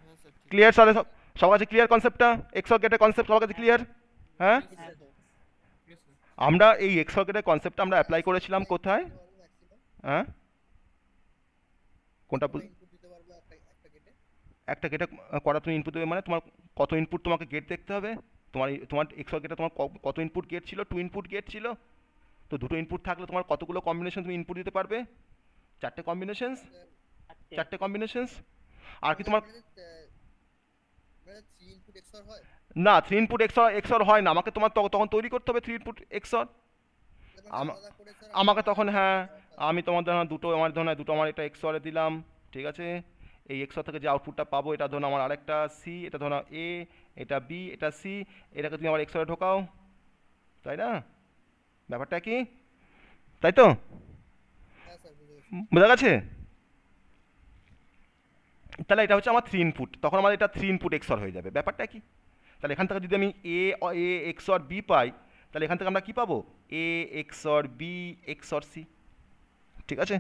হ্যাঁ স্যার ঠিক। ক্লিয়ার তাহলে সবার কাছে ক্লিয়ার কনসেপ্টটা, এক্সর গেটের কনসেপ্ট সবার কাছে ক্লিয়ার? হ্যাঁ, হ্যাঁ স্যার। Yes, sir. আমরা এই এক্সর গেটের কনসেপ্টটা আমরা অ্যাপ্লাই করেছিলাম কোথায়? হ্যাঁ, কোনটা ইনপুট দিতে পারবো একটা গেটে। একটা গেটে করা তুমি ইনপুট দেবে মানে তোমার কত ইনপুট তোমাকে গেট দেখতে হবে? তোমার এক্সর গেটে তোমার কত ইনপুট গেট ছিল? 2 ইনপুট গেট ছিল। তো দুটো ইনপুট থাকলে তোমার কতগুলো কম্বিনেশন তুমি ইনপুট দিতে পারবে? 4টে কম্বিনেশনস, 4টে কম্বিনেশনস। আর কি তোমার 3 ইনপুট এক্সর হয়? না 3 ইনপুট এক্সর হয় না, আমাকে তোমার তখন তৈরি করতে হবে 3 ইনপুট এক্সর। আলাদা করে স্যার আমাকে তখন হ্যাঁ, আমি তোমার ধরো দুটো আমার ধরো দুটো আমার এটা এক্সরে দিলাম, ঠিক আছে? এই এক্সর থেকে যে আউটপুটটা পাবো এটা ধরো আমার আরেকটা সি, এটা ধরো এ, এটা বি, এটা সি, এটাকে তুমি আমার এক্সরে ঢোকাও, তাই না? ব্যাপারটা কি, তাই তো? হ্যাঁ স্যার বুঝে গেছি। বোঝা গেছে? তাহলে এটা হচ্ছে আমার 3 ইনপুট, তখন আমার এটা 3 ইনপুট এক্সর হয়ে যাবে। ব্যাপারটা কি, তাহলে এখান থেকে যদি আমি এ এক্সর বি পাই, তাহলে এখান থেকে আমরা কি পাবো? এ এক্সর বি এক্সর সি, ঠিক আছে?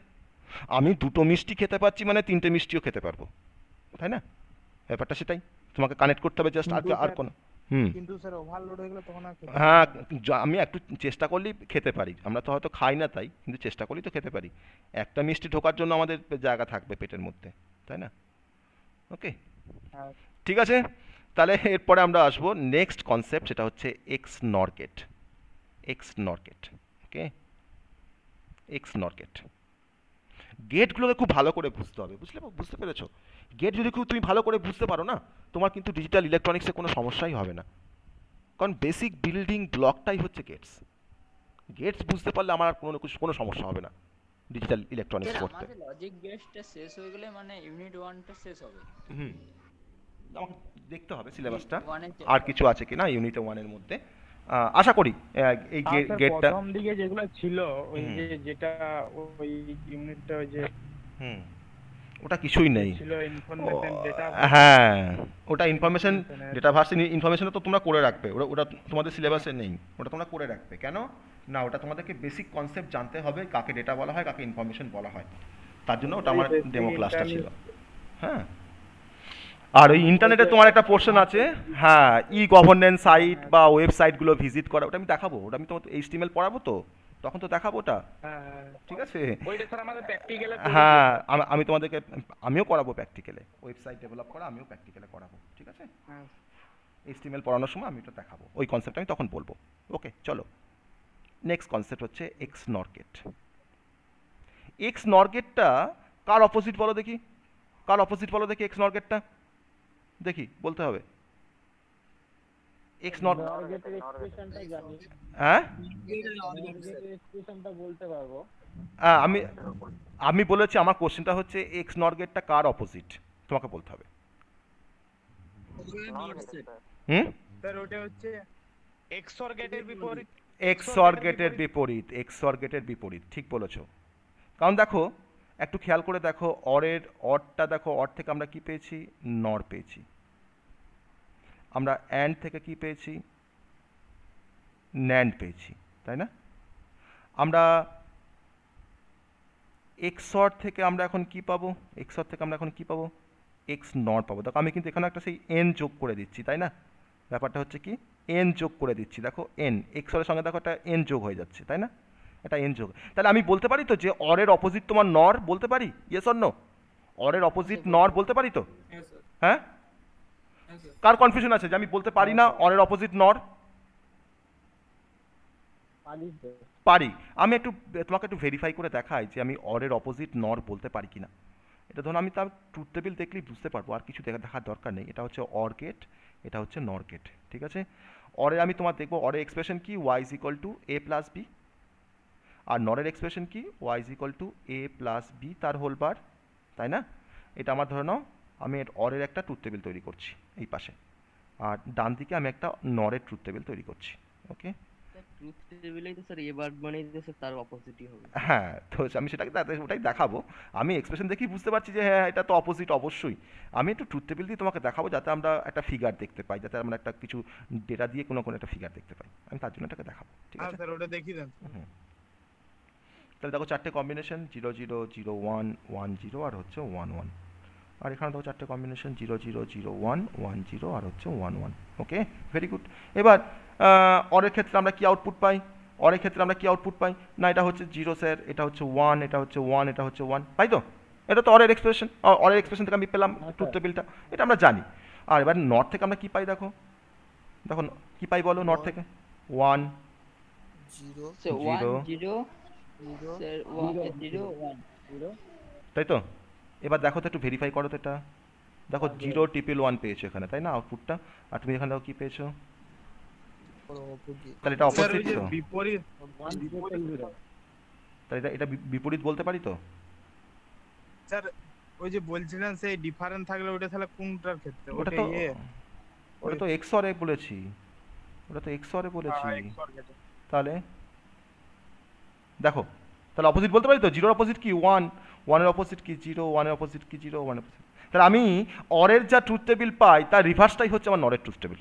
আমি দুটো মিষ্টি খেতে পাচ্ছি মানে 3টে মিষ্টিও খেতে পারবো, তাই না? ব্যাপারটা সেটাই, তোমাকে কানেক্ট করতে হবে জাস্ট, আর কিন্তু আর স্যার- কোনো হুম কিন্তু স্যার ওভারলোড হয়ে গেলে তখন আর খেতে হ্যাঁ, পারবো না। আমি একটু চেষ্টা করলেই খেতে পারি, আমরা তো হয়তো খাই না তাই, কিন্তু চেষ্টা করলেই তো খেতে পারি। একটা মিষ্টি ঢোকার জন্য আমাদের জায়গা থাকবে পেটের মধ্যে, তাই না? ওকে, হ্যাঁ ঠিক আছে। তাহলে এরপরে আমরা আসবো নেক্সট কনসেপ্ট, সেটা হচ্ছে এক্স নর গেট। এক্স নর গেট, ওকে, এক্স নর গেট। গেটগুলোকে খুব ভালো করে বুঝতে হবে, বুঝতে পেরেছো? গেট যদি খুব তুমি ভালো করে বুঝতে পারো না, তোমার কিন্তু ডিজিটাল ইলেকট্রনিক্সে কোনো সমস্যাই হবে না, কারণ বেসিক বিল্ডিং ব্লকটাই হচ্ছে গেটস। গেটস বুঝতে পারলে আমার আর কোনো সমস্যা হবে না ডিজিটাল ইলেকট্রনিক্স স্যার করতে। আমাদের লজিক গেটটা শেষ হয়ে গেলে মানে ইউনিট 1টা শেষ হবে। হুম, আমাকে দেখতে হবে সিলেবাসটা One এর আর কিছু আছে কিনা ইউনিট 1-এর মধ্যে। আশা করি এই আর স্যার গেটটা প্রথম দিকে যেগুলো ছিল ওই হুম। যেটা ওই ইউনিটটা ওই যে হুম, ওটা কিছুই নেই। ছিল ইনফরমেশন ডেটা হ্যাঁ, ওটা ইনফরমেশন ডেটা ভার্সন ইনফরমেশনটা তো তোমরা করে রাখবে, ওটা তোমাদের সিলেবাসে নেই, ওটা তোমরা করে রাখবে। কেন না, ওটা তোমাদেরকে বেসিক কনসেপ্ট জানতে হবে, কাকে ডেটা বলা হয়, কাকে ইনফরমেশন বলা হয়, তার জন্য ওটা আমার ডেমো ক্লাসটা ছিল। হ্যাঁ, আর ওই ইন্টারনেটে তোমার একটা পোর্শন আছে, হ্যাঁ, ই গভর্নেন্স সাইট বা ওয়েবসাইটগুলো ভিজিট করা, ওটা আমি দেখাবো, ওটা আমি তোমার HTML পড়াবো তো, তখন তো দেখাবো ওটা, ঠিক আছে? ওইটা স্যার আমাদের প্র্যাকটিক্যালে হ্যাঁ, আমি তোমাদেরকে আমিও করাবো প্র্যাকটিক্যালে, ওয়েবসাইট ডেভেলপ করা আমিও প্র্যাকটিক্যালে করাবো, ঠিক আছে? HTML পড়ানোর সময় আমি এটা দেখাবো, ওই কনসেপ্ট আমি তখন বলবো। ওকে, চলো নেক্সট কনসেপ্ট হচ্ছে এক্স নর গেট। এক্স নর গেটটা কার অপোজিট বলো দেখি, কার অপোজিট বলো দেখি এক্স নর গেটটা, দেখি বলতে হবে। এক্স নট, নর গেটের এক্সপ্রেশনটা জানি, হ্যাঁ নর গেটের এক্সপ্রেশনটা বলতে পারবো। আমি আমি বলেছি আমার কোশ্চেনটা হচ্ছে এক্স নর গেটটা কার অপোজিট, তোমাকে বলতে হবে। হুম, স্যার ওটা হচ্ছে এক্সর গেটের বিপরীত। এক্সর গেটের বিপরীত, এক্সর গেটের বিপরীত, ঠিক বলেছো। কারণ দেখো, একটু খেয়াল করে দেখো, অরটা দেখো, অর থেকে আমরা কি পেয়েছি? নর পেয়েছি। আমরা অ্যান্ড থেকে কি পেয়েছি? ন্যান্ড পেয়েছি, তাই না? আমরা এক্সর থেকে আমরা এখন কি পাবো? এক্সর থেকে আমরা এখন কি পাবো? এক্স নর পাবো। দেখো আমি কিন্তু এখানে একটা সেই এন যোগ করে দিচ্ছি, তাই না? ব্যাপারটা হচ্ছে কি, এন যোগ করে দিচ্ছি, দেখো এন এক্সরের সঙ্গে দেখো একটা এন যোগ হয়ে যাচ্ছে, তাই না? এটা এন যোগ, তাহলে আমি বলতে পারি তো যে অরের অপোজিট তোমার নর, বলতে পারি? Yes or no? অরের অপোজিট নর বলতে পারি তো? Yes, sir. হ্যাঁ, Yes, sir. কার কনফিউশন আছে যে আমি বলতে পারি না অরের অপোজিট নর? পারিস তো। পারি। আমি একটু তোমাকে একটু ভেরিফাই করে দেখাই যে আমি অরের অপোজিট নর বলতে পারি কিনা। এটা ধরুন আমি তার ট্রুথ টেবিল দেখলেই বুঝতে পারবো, আর কিছু দেখার দরকার নেই। এটা হচ্ছে অর গেট, এটা হচ্ছে নর গেট, ঠিক আছে? অরে আমি তোমার দেখবো অরের এক্সপ্রেশন কি, Y is equal to A plus B, আর নরের এক্সপ্রেশন কি, Y is equal to A plus B তার হোল বার, তাই না? এটা আমার ধরে নাও আমি অরের একটা ট্রুথ টেবিল তৈরি করছি এই পাশে, আর ডান দিকে আমি একটা নরের ট্রুথ টেবিল তৈরি করছি। ওকে, ট্রুথ টেবিলেই তো স্যার এ বার মানেই তো স্যার তার অপোজিটই হবে। হ্যাঁ, তো আমি সেটাকে ওটাই দেখাবো। আমি এক্সপ্রেশন দেখেই বুঝতে পারছি যে হ্যাঁ এটা তো অপোজিট অবশ্যই। আমি একটু ট্রুথ টেবিল দিয়ে তোমাকে দেখাবো যাতে আমরা একটা ফিগার দেখতে পাই, যাতে আমরা একটা কিছু ডেটা দিয়ে কোনো একটা ফিগার দেখতে পাই, আমি তার জন্য এটাকে দেখাবো, ঠিক হ্যাঁ আছে? স্যার ওটা দেখিয়ে দেন। হুম, তাহলে দেখো 4টে কম্বিনেশন, 0 0 0 1 1 0 আর হচ্ছে 1 1। আর এখানে দেখো চারটে কম্বিনেশন 0 0 0 1 1 0 আর হচ্ছে 1 1। ওকে, ভেরি গুড। এবার অরের ক্ষেত্রে আমরা কি আউটপুট পাই? অরের ক্ষেত্রে আমরা কি আউটপুট পাই? না এটা হচ্ছে 0 স্যার, এটা হচ্ছে 1, এটা হচ্ছে 1, এটা হচ্ছে 1, তাই তো? এটা তো অরের এক্সপ্রেশন, অরের এক্সপ্রেশন থেকে আমি পেলাম ট্রুথ টেবিলটা, এটা আমরা জানি। আর এবার নট থেকে আমরা কি পাই? দেখো দেখো কি পাই বলো নট থেকে? 1 0 স্যার 1 0 0 0 স্যার 1 0 1 তাই তো? এবার দেখো তো একটু ভেরিফাই করো তো এটা। দেখো 0 ট্রিপল 1 পেয়েছো এখানে, তাই না আউটপুটটা? আর তুমি এখানে দেখো কি পেয়েছো? অপোজিট। তাহলে এটা স্যার অপোজিট ওই যে তো? বিপরীত 1 0 0 তাহলে এটা বিপরীত বলতে পারি তো? স্যার ওই যে বলছিলেন সেই ডিফারেন্ট থাকলে ওটা তাহলে কোনটার ক্ষেত্রে? ওটা তো ওটা তো XOR এ বলেছি, ওটা তো XOR এ বলেছি। তাহলে দেখো, তাহলে অপোজিট বলতে পারি তো? 0 অপোজিট কি 1, 1 এর অপোজিট কি 0, 1 এর অপোজিট কি 0, 1 এর অপোজিট। তাহলে আমি অরের যা ট্রুথ টেবিল পাই তার রিভার্সটাই হচ্ছে আমার নরের ট্রুথ টেবিল,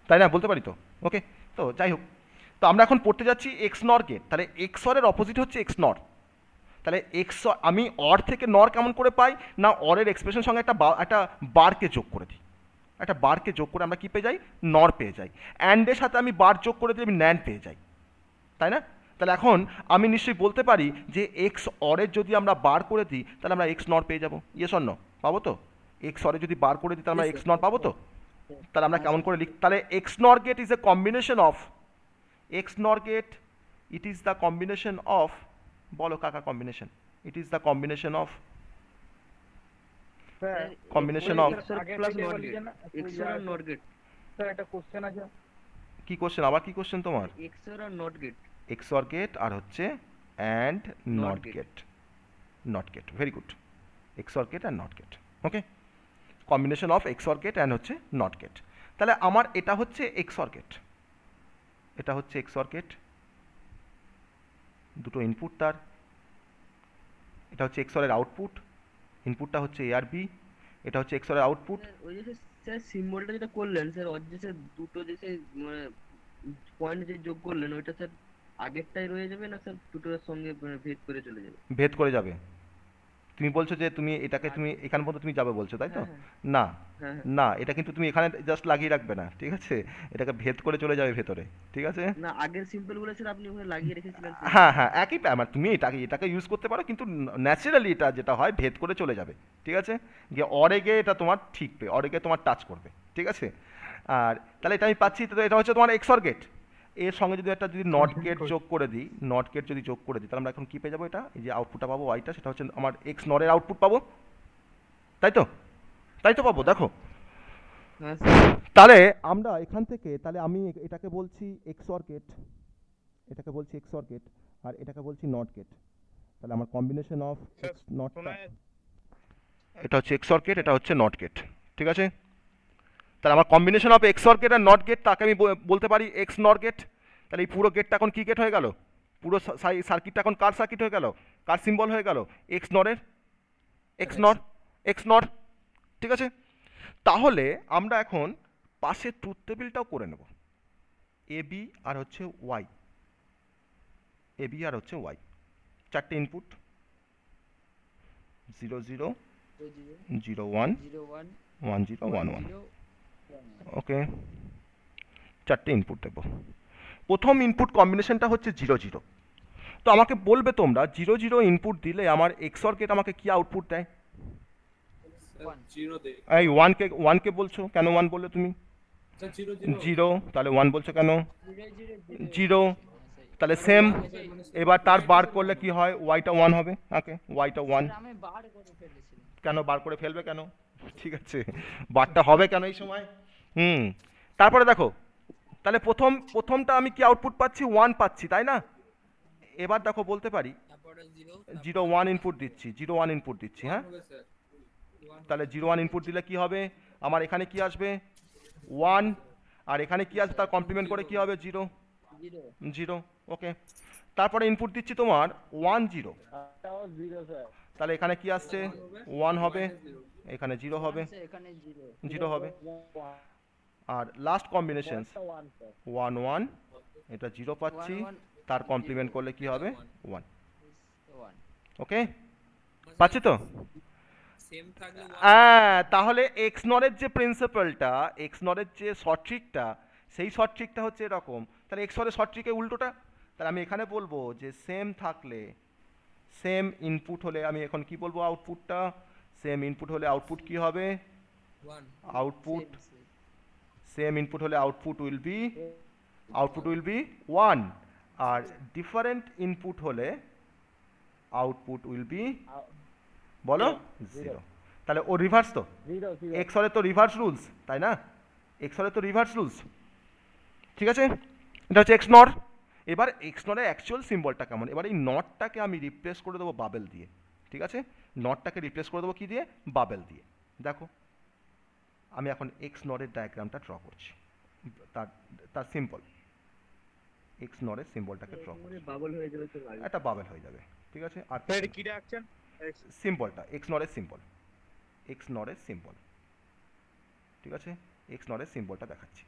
তাই না? বলতে পারি তো? ওকে, তো যাই হোক, তো আমরা এখন পড়তে যাচ্ছি XNOR গেট। তাহলে XOR এর অপোজিট হচ্ছে XNOR। তাহলে XOR আমি অর থেকে নর কেমন করে পাই? না অরের এক্সপ্রেশন সঙ্গে একটা বারকে যোগ করে দিই, একটা বারকে যোগ করে আমরা কি পেয়ে যাই? নর পেয়ে যাই। অ্যান্ডের সাথে আমি বার যোগ করে দিই, আমি ন্যান্ড পেয়ে যাই, তাই না? তাহলে এখন আমি নিশ্চয়ই বলতে পারি যে এক্স অরের যদি আমরা বার করে দিই তাহলে আমরা এক্স নর পেয়ে যাবো। Yes or no? পাবো তো? এক্স অরে যদি বার করে দিই তাহলে আমরা এক্স নর পাবো তো? তাহলে আমরা কেমন করে লিখ? তাহলে XNOR gate is a combination of, XNOR gate it is the combination of, বলো কাকা combination? It is the combination of, sir combination of আগে প্লাস থেকে নট বলি গেট, যে না এক্সর আর নট গেট। স্যার একটা কোশ্চেন আছে। কি কোশ্চেন? আবার কি কোশ্চেন তোমার? এক্সর আর নট গেট। XOR গেট আর হচ্ছে and Not NOT gate. Gate, not gate, very good. XOR gate and not gate, okay, combination of XOR gate and হচ্ছে নট গেট। তাহলে আমার এটা হচ্ছে XOR গেট, এটা হচ্ছে XOR গেট, দুটো ইনপুট তার, এটা হচ্ছে XOR এর আউটপুট, ইনপুটটা হচ্ছে A আর B, এটা হচ্ছে XOR এর আউটপুট। ওই যে স্যার সিম্বলটা যেটা করলেন স্যার, ওর যে স্যার দুটো যে স্যার মানে পয়েন্ট যে যোগ করলেন ওইটা স্যার আগেরটাই রয়ে যাবে না স্যার দুটোর সঙ্গে মানে ভেদ করে চলে যাবে? ভেদ করে যাবে। তুমি বলছো যে তুমি এটাকে তুমি এখান পর্যন্ত তুমি যাবে বলছো, তাই তো? না হ্যাঁ হ্যাঁ। না, এটা কিন্তু তুমি এখানে জাস্ট লাগিয়ে রাখবে না, ঠিক আছে? এটাকে ভেদ করে চলে যাবে ভেতরে, ঠিক আছে? না আগের সিম্পল গুলো স্যার আপনি ওখানে লাগিয়ে রেখেছিলেন স্যার। হ্যাঁ হ্যাঁ, একই আমার তুমি এটাকে ইউজ করতে পারো, কিন্তু ন্যাচারালি এটা যেটা হয় ভেদ করে চলে যাবে, ঠিক আছে? গিয়ে অরে গিয়ে এটা তোমার ঠিকবে, অরে গিয়ে তোমার টাচ করবে, ঠিক আছে? আর তাহলে এটা আমি পাচ্ছি, তো এটা হচ্ছে তোমার XOR গেট। এর সঙ্গে যদি একটা যদি নট গেট যোগ করে দিই, নট গেট যদি যোগ করে দিই তাহলে আমরা এখন কি পেয়ে যাবো? এটা এই যে আউটপুটটা পাবো ওয়াইটা, সেটা হচ্ছে আমার এক্স নরের আউটপুট পাবো, তাই তো? তাই তো পাবো, দেখো। হ্যাঁ স্যার। তাহলে আমরা এখান থেকে, তাহলে আমি এটাকে বলছি XOR গেট, এটাকে বলছি XOR গেট, আর এটাকে বলছি নট গেট। তাহলে আমার কম্বিনেশন অফ নট, এটা হচ্ছে XOR গেট, এটা হচ্ছে নট গেট, ঠিক আছে? তাহলে আমার কম্বিনেশন অফ XOR গেট আর নট গেট, তাকে আমি বলতে পারি এক্স নর গেট। তাহলে এই পুরো গেটটা এখন কি গেট হয়ে গেল? পুরো সার্কিটটা এখন কার সার্কিট হয়ে গেল? কার সিম্বল হয়ে গেল? এক্স নরের, এক্স নর, এক্স নর, ঠিক আছে? তাহলে আমরা এখন পাশের ট্রুথ টেবিলটাও করে নেব। AB আর হচ্ছে Y, AB আর হচ্ছে Y, চারটে ইনপুট 0 0 0 1 0 1 1 0 1 1, 0 ওকে, চারটে ইনপুট দেব। প্রথম ইনপুট কম্বিনেশনটা হচ্ছে 0 0। তো আমাকে বলবে তোমরা 0 0 ইনপুট দিলে আমার XOR গেট আমাকে কি আউটপুট দেয়? স্যার 0 দে। এই 1 কে বলছো কেন? 1 বললে তুমি? স্যার 0 0 0, তাহলে 1 বলছো কেন? 0 0, তাহলে সেম। এবার তার বার করলে কি হয়? ওয়াইটা 1 হবে, ওকে, ওয়াইটা 1। আমি বার করে ফেলেছিলাম। কেন বার করে ফেলবে কেন? ঠিক আছে, বারটা হবে কেন এই সময়? তারপরে দেখো, তাহলে প্রথমটা আমি কি আউটপুট পাচ্ছি? 1 পাচ্ছি, তাই না? এবার দেখো বলতে পারি তারপরে 0 0 1 ইনপুট দিচ্ছি, 0 1 ইনপুট দিচ্ছি, হ্যাঁ? হবে স্যার। তাহলে 0 1 ইনপুট দিলে কি হবে? আমার এখানে কি আসবে? 1, আর এখানে কি আসবে? তার কমপ্লিমেন্ট করে কি হবে? 0 0, ওকে। তারপরে ইনপুট দিচ্ছি তোমার 1 0, তাও 0 স্যার। তাহলে এখানে কি আসছে? 1 হবে, এখানে 0 হবে, এখানে 0 0 হবে। আর লাস্ট কম্বিনেশন 1 স্যার। 1 1, এটা 0 পাচ্ছি, 1 তার কমপ্লিমেন্ট করলে কি হবে? 1, 1 ওকে, পাচ্ছি তো? সেম থাকলে হ্যাঁ, তাহলে এক্স নরের যে প্রিন্সিপালটা, এক্স নরের যে শর্ট ট্রিকটা, সেই শর্ট ট্রিকটা হচ্ছে এরকম। তাহলে এক্স নরের শর্ট ট্রিকের উল্টোটা। তাহলে আমি এখানে বলবো যে সেম থাকলে, সেম ইনপুট হলে আমি এখন কি বলবো আউটপুটটা, সেম ইনপুট হলে আউটপুট কি হবে, 1 আউটপুট সেম ইনপুট হলে output will be, output will be 1, আর ডিফারেন্ট ইনপুট হলে আউটপুট উইল বি বলো 0। তাহলে ও রিভার্স তো, এক্স হলে তো রিভার্স রুলস, তাই না? এক্স হলে তো রিভার্স রুলস, ঠিক আছে? এটা হচ্ছে এক্স নর। এবার এক্স নরের অ্যাকচুয়াল সিম্বলটা কেমন, এবার এই নটটাকে আমি রিপ্লেস করে দেবো বাবেল দিয়ে, ঠিক আছে? নটটাকে রিপ্লেস করে দেবো কি দিয়ে, বাবেল দিয়ে। দেখো আমি এখন এক্স নরের ডায়াগ্রামটা ড্র করছি, তার তার সিম্বল, এক্স নরের সিম্বলটাকে ড্র করছি, বাবল হয়ে যাবে তো একটা বাবেল হয়ে যাবে, ঠিক আছে? আর স্যার কি রাখছেন সিম্বলটা এক্স নরের সিম্বল, এক্স নরের সিম্বল, ঠিক আছে? এক্স নরের সিম্বলটা দেখাচ্ছি।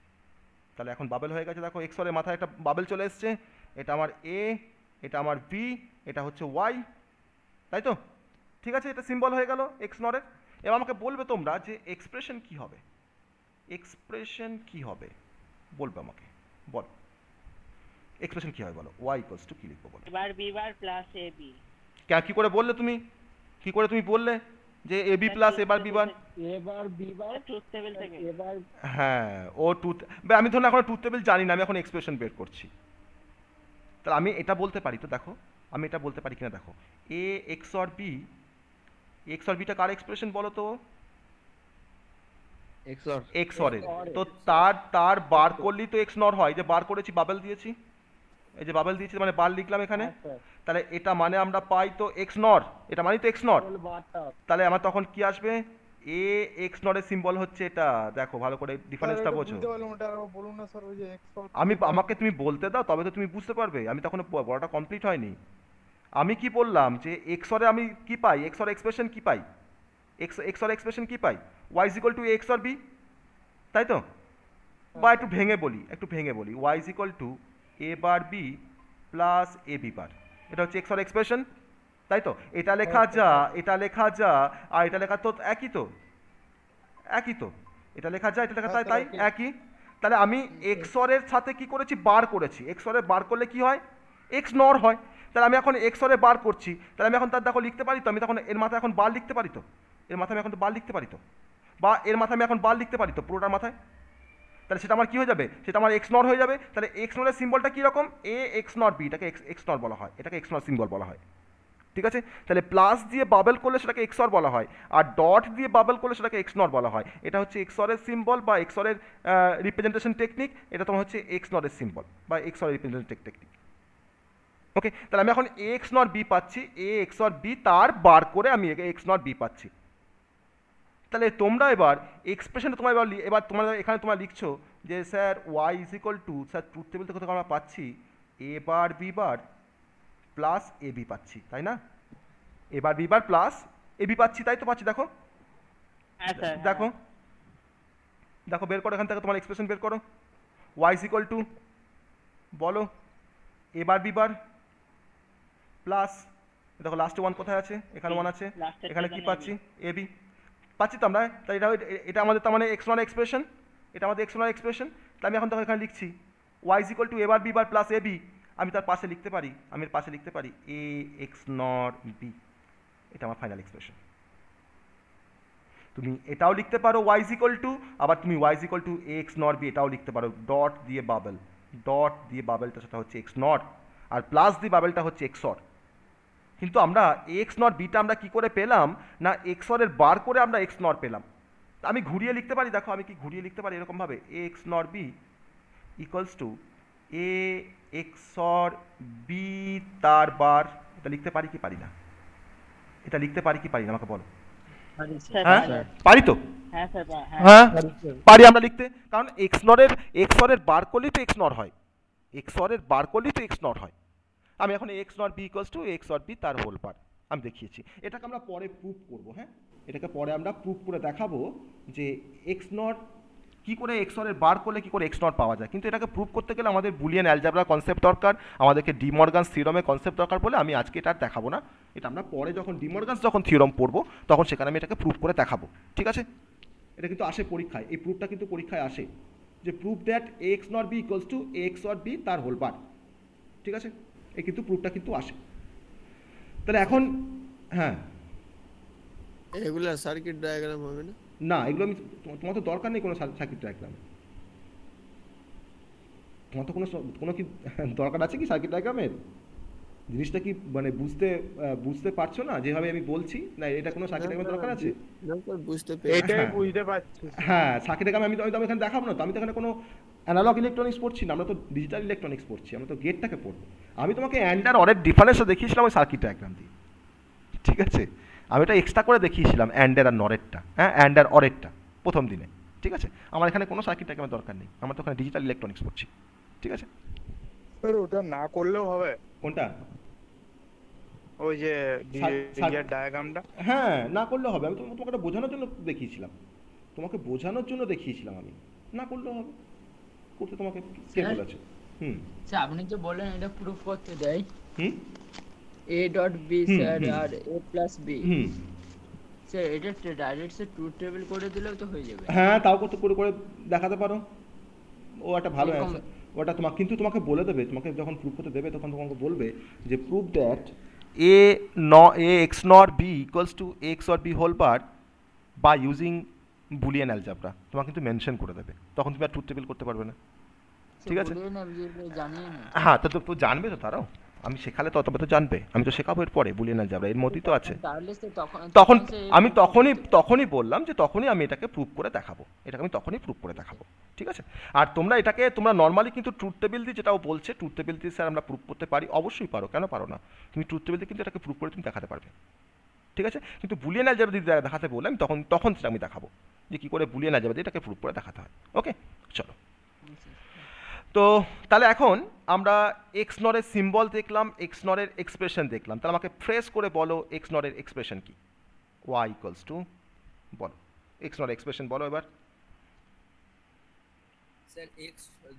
তাহলে এখন বাবেল হয়ে গেছে, দেখো এক্স নরের মাথায় একটা বাবেল চলে এসছে, এটা আমার এ, এটা আমার বি, এটা হচ্ছে ওয়াই, তাই তো? ঠিক আছে, এটা সিম্বল হয়ে গেল এক্স নরের। এবার আমাকে বলবে তোমরা যে এক্সপ্রেশন কি হবে, এক্সপ্রেশন কি হবে বলবে আমাকে, বল এক্সপ্রেশন কি হবে বলো, ওয়াই ইকুয়ালস টু কি লিখবো বলো? এবার B bar plus A B. কি করে বললে তুমি, কি করে তুমি বললে যে এ বি প্লাস এবার বি বার? এবার বি বার ট্রুথ টেবিল থেকে। এবার হ্যাঁ, ও টুথ, আমি ধরুন এখন টুথ টেবিল জানি না, আমি এখন এক্সপ্রেশন বের করছি। তাহলে আমি এটা বলতে পারি তো, দেখো আমি এটা বলতে পারি কিনা দেখো, A XOR B, XOR বিটা কার এক্সপ্রেশন বলো তো? এক্স অর এর। তো তার বার করলেই তো এক্স নর হয়, যে বার করেছি বাবেল দিয়েছি, এই যে বাবেল দিয়েছি মানে বার লিখলাম এখানে, তাহলে এটা মানে আমরা পাই তো এক্স নর, এটা মানে তো এক্স নর। তাহলে আমার তখন কি আসবে, এ এক্স নরের সিম্বল হচ্ছে এটা, দেখো ভালো করে ডিফারেন্সটা বোঝো। বলুন না স্যার, ওই যে এক্স আমাকে তুমি বলতে দাও, তবে তো তুমি বুঝতে পারবে, আমি তখন বড়টা কমপ্লিট হয়নি। আমি কি বললাম যে এক্স অরে আমি কি পাই, এক্স অর এক্সপ্রেশন কি পাই, এক্স অর এক্সপ্রেশন কি পাই, Y is equal to XOR B, তাই তো? বা একটু ভেঙে বলি, Y is equal to A bar B plus A B bar, এটা হচ্ছে এক্স অর এক্সপ্রেশন, তাই তো? এটা লেখা যা, এটা লেখা যা, আর এটা লেখা তো একই তো, একই তো, এটা লেখা যায়, এটা লেখা তাই একই। তাহলে আমি এক্স অর এর সাথে কি করেছি, বার করেছি, এক্স অর এর বার করলে কি হয়, এক্স নর হয়। তাহলে আমি এখন এক্স অর এ বার করছি, তাহলে আমি এখন তার দেখো লিখতে পারি তো, আমি তখন এর মাথায় এখন বার লিখতে পারি তো, এর মাথায় আমি এখন তো বার লিখতে পারি তো, বা এর মাথায় আমি এখন বার লিখতে পারি তো পুরোটার মাথায়। তাহলে সেটা আমার কি হয়ে যাবে, সেটা আমার এক্স নর হয়ে যাবে। তাহলে এক্স নরের সিম্বলটা কীরকম, এ এক্স নর বি, এটাকে এক্স নর বলা হয়, এটাকে এক্স নর সিম্বল বলা হয়, ঠিক আছে? তাহলে প্লাস দিয়ে বাবেল করলে সেটাকে এক্স অর বলা হয়, আর ডট দিয়ে বাবেল করলে সেটাকে এক্স নর বলা হয়। এটা হচ্ছে এক্স অরের সিম্বল বা এক্স অরের রিপ্রেজেন্টেশন টেকনিক, এটা তোমার হচ্ছে এক্স নরের সিম্বল বা এক্স অরের রিপ্রেজেন্টেশন টেকনিক। ওকে, তাহলে আমি এখন এ এক্স নর বি পাচ্ছি, এ এক্স অর বি তার বার করে আমি এক্স নর বি পাচ্ছি। তাহলে তোমরা এবার এক্সপ্রেশনটা তোমার এবার তোমরা এখানে তোমরা লিখছো যে sir Y is equal to, sir truth table থেকে আমরা পাচ্ছি A bar B bar plus A B পাচ্ছি, তাই না? এবার B bar plus A B পাচ্ছি, তাই তো পাচ্ছি, দেখো দেখো দেখো বের করো এখান থেকে তোমার এক্সপ্রেশন বের করো, ওয়াই ইজ ইকুয়াল টু বলো এবার বি বার প্লাস, দেখো লাস্টে ওয়ান কোথায় আছে, এখানে ওয়ান আছে, এখানে কি পাচ্ছি, এ বি পাচ্ছি তো আমরা। তাই এটা আমাদের তার মানে এক্স নর এক্সপ্রেশন, এটা আমাদের এক্স নর এক্সপ্রেশন। তাই আমি এখন তখন এখানে লিখছি ওয়াই ইজ ইকুয়াল টু এবার B bar plus A B, আমি তার পাশে লিখতে পারি, আমি এর পাশে লিখতে পারি এ এক্স নর বি, এটা আমার ফাইনাল এক্সপ্রেশন। তুমি এটাও লিখতে পারো ওয়াই ইজ ইকুয়াল টু, আবার তুমি Y is equal to A X nor B এটাও লিখতে পারো, ডট দিয়ে বাবেলটা সেটা হচ্ছে এক্স নর, আর প্লাস দিয়ে বাবেলটা হচ্ছে এক্স অর। কিন্তু আমরা এক্স নট বিটা আমরা কি করে পেলাম না, এক্স অর এর বার করে আমরা এক্স নট পেলাম। আমি ঘুরিয়ে লিখতে পারি, দেখো আমি কি ঘুরিয়ে লিখতে পারি এরকমভাবে, A X not B equals to A XOR B তার বার, এটা লিখতে পারি কি পারি না, এটা লিখতে পারি কি পারি না আমাকে বলো। হ্যাঁ পারি তো, হ্যাঁ পারি আমরা লিখতে, কারণ এক্স অর এর বার করলেই তো এক্স নট হয়, এক্স অর এর বার করলেই তো এক্স নট হয়। আমি এখন X not B equals to X not B তার হোল বার আমি দেখিয়েছি, এটাকে আমরা পরে প্রুফ করবো। হ্যাঁ, এটাকে পরে আমরা প্রুফ করে দেখাবো যে এক্স নট কি করে XOR এর বার করলে কি করে X নট পাওয়া যায়, কিন্তু এটাকে প্রুভ করতে গেলে আমাদের বুলিয়ান অ্যালজেব্রা কনসেপ্ট দরকার, আমাদেরকে ডিমর্গানস থিওরামের কনসেপ্ট দরকার বলে আমি আজকে এটা আর দেখাবো না। এটা আমরা পরে যখন ডিমর্গানস যখন থিওরাম পড়বো তখন সেখানে আমি এটাকে প্রুভ করে দেখাবো, ঠিক আছে? এটা কিন্তু আসে পরীক্ষায়, এই প্রুফটা কিন্তু পরীক্ষায় আসে যে prove that X not B equals to XOR B তার হোল বার, ঠিক আছে? এই কিন্তু প্রুফটা কিন্তু আসে। তাহলে এখন হ্যাঁ, এগুলা সার্কিট ডায়াগ্রাম হবে না? না এগুলো আমি তোমার তো দরকার নেই কোনো সার্কিট ডায়াগ্রাম, তোমার তো কোনো কি দরকার আছে কি সার্কিট ডায়াগ্রামের? জিনিসটা কি মানে বুঝতে পারছো না যেভাবে আমি বলছি? না এটা কোনো সার্কিট ডায়াগ্রামের দরকার আছে? না স্যার, বুঝতে পেরেছি। এটাই বুঝতে পারছি। হ্যাঁ, সার্কিট ডায়াগ্রাম আমি তো এখানে দেখাবো না তো, আমি তো এখানে কোনো অ্যানালগ ইলেকট্রনিক্স পড়ছি না, আমরা তো ডিজিটাল ইলেকট্রনিক্স পড়ছি, আমরা তো গেটটাকে পড়বো। আমি তোমাকে অ্যান্ড আর অরের ডিফারেন্সটা দেখিয়েছিলাম ওই সার্কিট ডায়াগ্রাম দিয়ে, ঠিক আছে? আমি এটা এক্সট্রা করে দেখিয়েছিলাম অ্যান্ডের আর নরেরটা, হ্যাঁ অ্যান্ড আর অরেরটা প্রথম দিনে, ঠিক আছে? আমার এখানে কোনো সার্কিট ডায়াগ্রামের দরকার নেই, আমরা তো ওখানে ডিজিটাল ইলেকট্রনিক্স পড়ছি, ঠিক আছে? স্যার ওটা না করলেও হবে? কোনটা? ওই যে ডায়াগ্রামটা? হ্যাঁ, না করলেও হবে, আমি তোমাকে এটা বোঝানোর জন্য দেখিয়েছিলাম, তোমাকে বোঝানোর জন্য দেখিয়েছিলাম আমি, না করলেও হবে, করতে তোমাকে কে বলেছে? স্যার আপনি যে বললেন এটা প্রুফ করতে দেয় hmm a dot B sir আর a plus B, hmm sir এটা ডাইরেক্ট সে ট্রুথ টেবিল করে দিলেও তো হয়ে যাবে। হ্যাঁ, তাও করতে করে দেখাতে পারো, ও একটা ভালো অ্যান্সার। ওটা কিন্তু তোমাকে বলে দেবে, তোমাকে যখন প্রুফ করতে দেবে তখন তোমাকে বলবে যে proof that a x not b equals to XOR b whole bar by using Boolean algebra, তোমাকে কিন্তু মেনশন করে দেবে, তখন তুমি আর ট্রুথ টেবিল করতে পারবে না, ঠিক আছে? জানিয়ে না। হ্যাঁ, তো জানবে তো তারাও, আমি শেখালে তো তবে তো জানবে, আমি তো শেখাবো এর পরে বুলিয়ান অ্যালজেব্রা এর মধ্যেই তো আছে। তখন আমি তখনই বললাম যে তখনই আমি এটাকে প্রুভ করে দেখাবো, এটাকে আমি তখনই প্রুভ করে দেখাবো, ঠিক আছে? আর তোমরা নর্মালি কিন্তু ট্রুথ টেবিল দিয়ে যেটাও বলছে, ট্রুথ টেবিল দিয়ে স্যার আমরা প্রুভ করতে পারি, অবশ্যই পারো, কেন পারো না? তুমি ট্রুথ টেবিল দিয়ে কিন্তু এটাকে প্রুভ করে তুমি দেখাতে পারবে, ঠিক আছে? কিন্তু বুলিয়ান অ্যালজেব্রা দিয়ে দেখাতে বললে আমি তখন সেটা আমি দেখাবো যে কী করে বুলিয়ান অ্যালজেব্রা দিয়ে এটাকে প্রুভ করে দেখাতে হয়, ওকে? চলো, তো তাহলে এখন আমরা এক্স নরের সিম্বল দেখলাম, এক্স নরের এক্সপ্রেশন দেখলাম, তাহলে আমাকে ফ্রেশ করে বলো এক্স নরের এক্সপ্রেশন কি? y ইকুয়ালস টু, বলো এক্স নরের এক্সপ্রেশন বলো এবার। স্যার x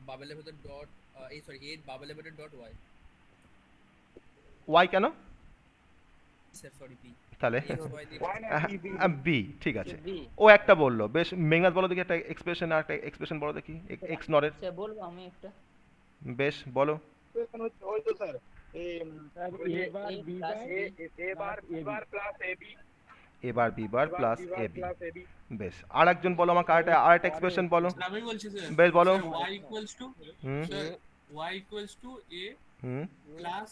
বাবেলের ভিতর ডট a বাবেলের ভিতর ডট y y কেন? স্যার সরি b, তাহলে x y দিয়ে b, ঠিক আছে, ও একটা বললো, বেশ। মেঘনাথ বলো দেখি একটা এক্সপ্রেশন, আর একটা এক্সপ্রেশন বলো দেখি এক্স নরের। স্যার বলবো আমি একটা, বেশ বলো। ওই তো sir a bar b bar plus ab, বেশ। আর একজন বলো আমাকে আরেকটা এক্সপ্রেশন বলো। আমি বলছি স্যার, বেশ বলো। y equals to sir y equals to a plus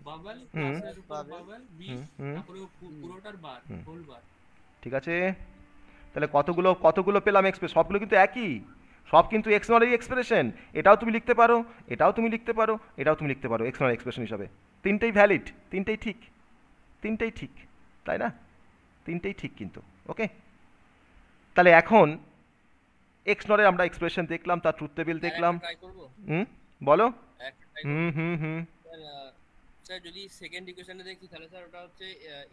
bubble plus এর উপর বাবল b, তারপরে পুরোটার বার হোল বার, ঠিক আছে? তাহলে কতগুলো পেলাম এক্সপ্রেশন? সবগুলো কিন্তু একই, সব কিন্তু এক্স নরেরই এক্সপ্রেশন। এটাও তুমি লিখতে পারো, এটাও তুমি লিখতে পারো, এটাও তুমি লিখতে পারো এক্স নরের এক্সপ্রেশন হিসাবে। তিনটেই ভ্যালিড, তিনটেই ঠিক, তাই না? তিনটেই ঠিক কিন্তু, ওকে? তাহলে এখন এক্স নরের আমরা এক্সপ্রেশন দেখলাম, তার ট্রুথ টেবিল দেখলাম। ট্রাই করব, বলো। স্যার যদি সেকেন্ড ইকুয়েশনে দেখি তাহলে স্যার ওটা হচ্ছে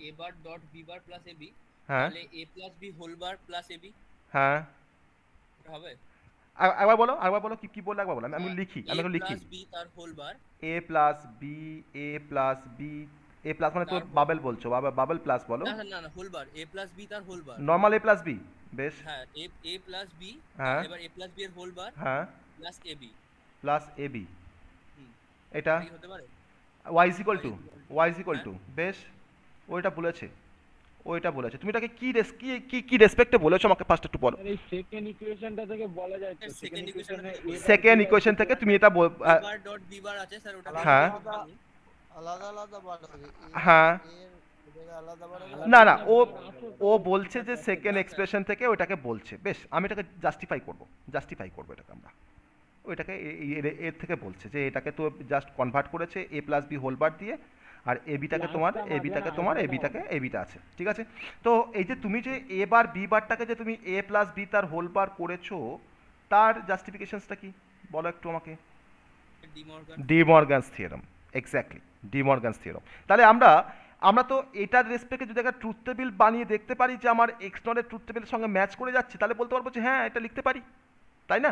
a bar dot b bar plus ab, হ্যাঁ তাহলে a plus b whole bar plus ab, হ্যাঁ এটা হবে? একবার বলো কি বললে একবার বলো, আমি লিখি, আমি এখন লিখি। a প্লাস b তার whole bar, a plus b, a plus b, a plus মানে তো বাবেল বলছো, বাবেল প্লাস বলো। না whole bar, a plus b তার whole bar, normal a plus b, বেশ। হ্যাঁ a প্লাস b, হ্যাঁ এবার a প্লাস b এর হোল বার, হ্যাঁ প্লাস ab, এটা কি হতে পারে? y is equal to, বেশ। ওইটা বলেছে, তুমি এটাকে কি রেসপেক্টে বলেছো আমাকে ফার্স্ট একটু বলো। এই সেকেন্ড ইকুয়েশনটা থেকে বলা যায় তো, সেকেন্ড ইকুয়েশন থেকে তুমি এটা বার ডট b বার আছে স্যার, ওটা হ্যাঁ আলাদা বার হবে, হ্যাঁ আলাদা বার না ও বলছে যে সেকেন্ড এক্সপ্রেশন থেকে ওটাকে বলছে, বেশ। আমি এটাকে জাস্টিফাই করবো এটাকে আমরা, ওইটাকে এর থেকে বলছে যে এটাকে তো জাস্ট কনভার্ট করেছে a plus B whole bar দিয়ে, আর এবিটাকে এবিটা আছে, ঠিক আছে? তো এই যে তুমি যে এ বার বি বারটাকে যে তুমি a প্লাস বি তার হোল বার করেছো, তার জাস্টিফিকেশনসটা কি বলো একটু আমাকে। D Morgan's theorem, exactly D Morgan's theorem. তাহলে আমরা তো এটার রেসপেক্টে যদি একটা ট্রুথ টেবিল বানিয়ে দেখতে পারি যে আমার এক্স নরের ট্রুথ টেবিলের সঙ্গে ম্যাচ করে যাচ্ছে, তাহলে বলতে পারবো যে হ্যাঁ এটা লিখতে পারি, তাই না?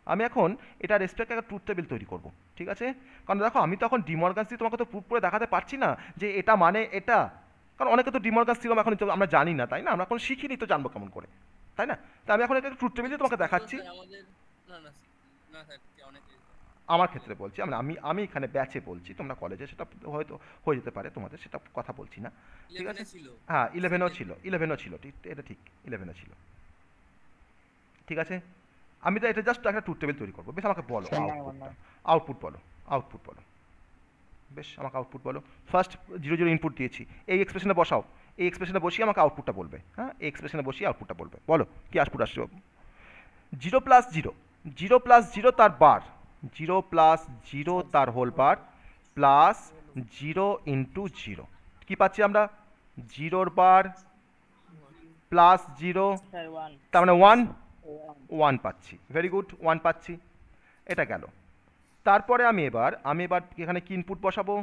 আমি এখন এটা রেসপেক্ট একটা ট্রুথ টেবিল তৈরি করব, ঠিক আছে? কারণ দেখো আমি তো এখন ডিমর্গানস দিয়ে তোমাকে তো প্রুফ করে দেখাতে পারছি না যে এটা মানে এটা, কারণ অনেকে তো ডিমর্গানস থিওরাম এখন তো আমরা জানি না, তাই না? আমরা এখন শিখিনি, তো জানবো কেমন করে, তাই না? তো আমি এখন একটা ট্রুথ টেবিল দিয়ে তোমাকে দেখাচ্ছি। আমার ক্ষেত্রে বলছি, আমি এখানে ব্যাচে বলছি, তোমরা কলেজে সেটা হয়তো হয়ে যেতে পারে তোমাদের, সেটা কথা বলছি না, ঠিক আছে? হ্যাঁ 11ও ছিল, ঠিক, এটা ঠিক 11ও ছিল, ঠিক আছে? আমি তো এটা জাস্ট একটা ট্রুথ টেবিল তৈরি করবো। বেশ, আমাকে বলো আউটপুট বলো, বেশ আমাকে আউটপুট বলো। ফার্স্ট 0 0 ইনপুট দিয়েছি, এই এক্সপ্রেশনে বসাও, এই এক্সপ্রেশনে বসিয়ে আমাকে আউটপুটটা বলবে। হ্যাঁ, এই এক্সপ্রেশনে বসিয়ে আউটপুটটা বলবে, বলো কি আউটপুট আসছে। 0 + 0 তার বার, 0 + 0 তার হোল বার প্লাস 0 × 0, কি পাচ্ছি আমরা? 0 বার প্লাস 0, তার মানে 1 পাচ্ছি। ভেরি গুড, 1 পাচ্ছি, এটা গেল। তারপরে আমি এবার এখানে কি ইনপুট বসাবো?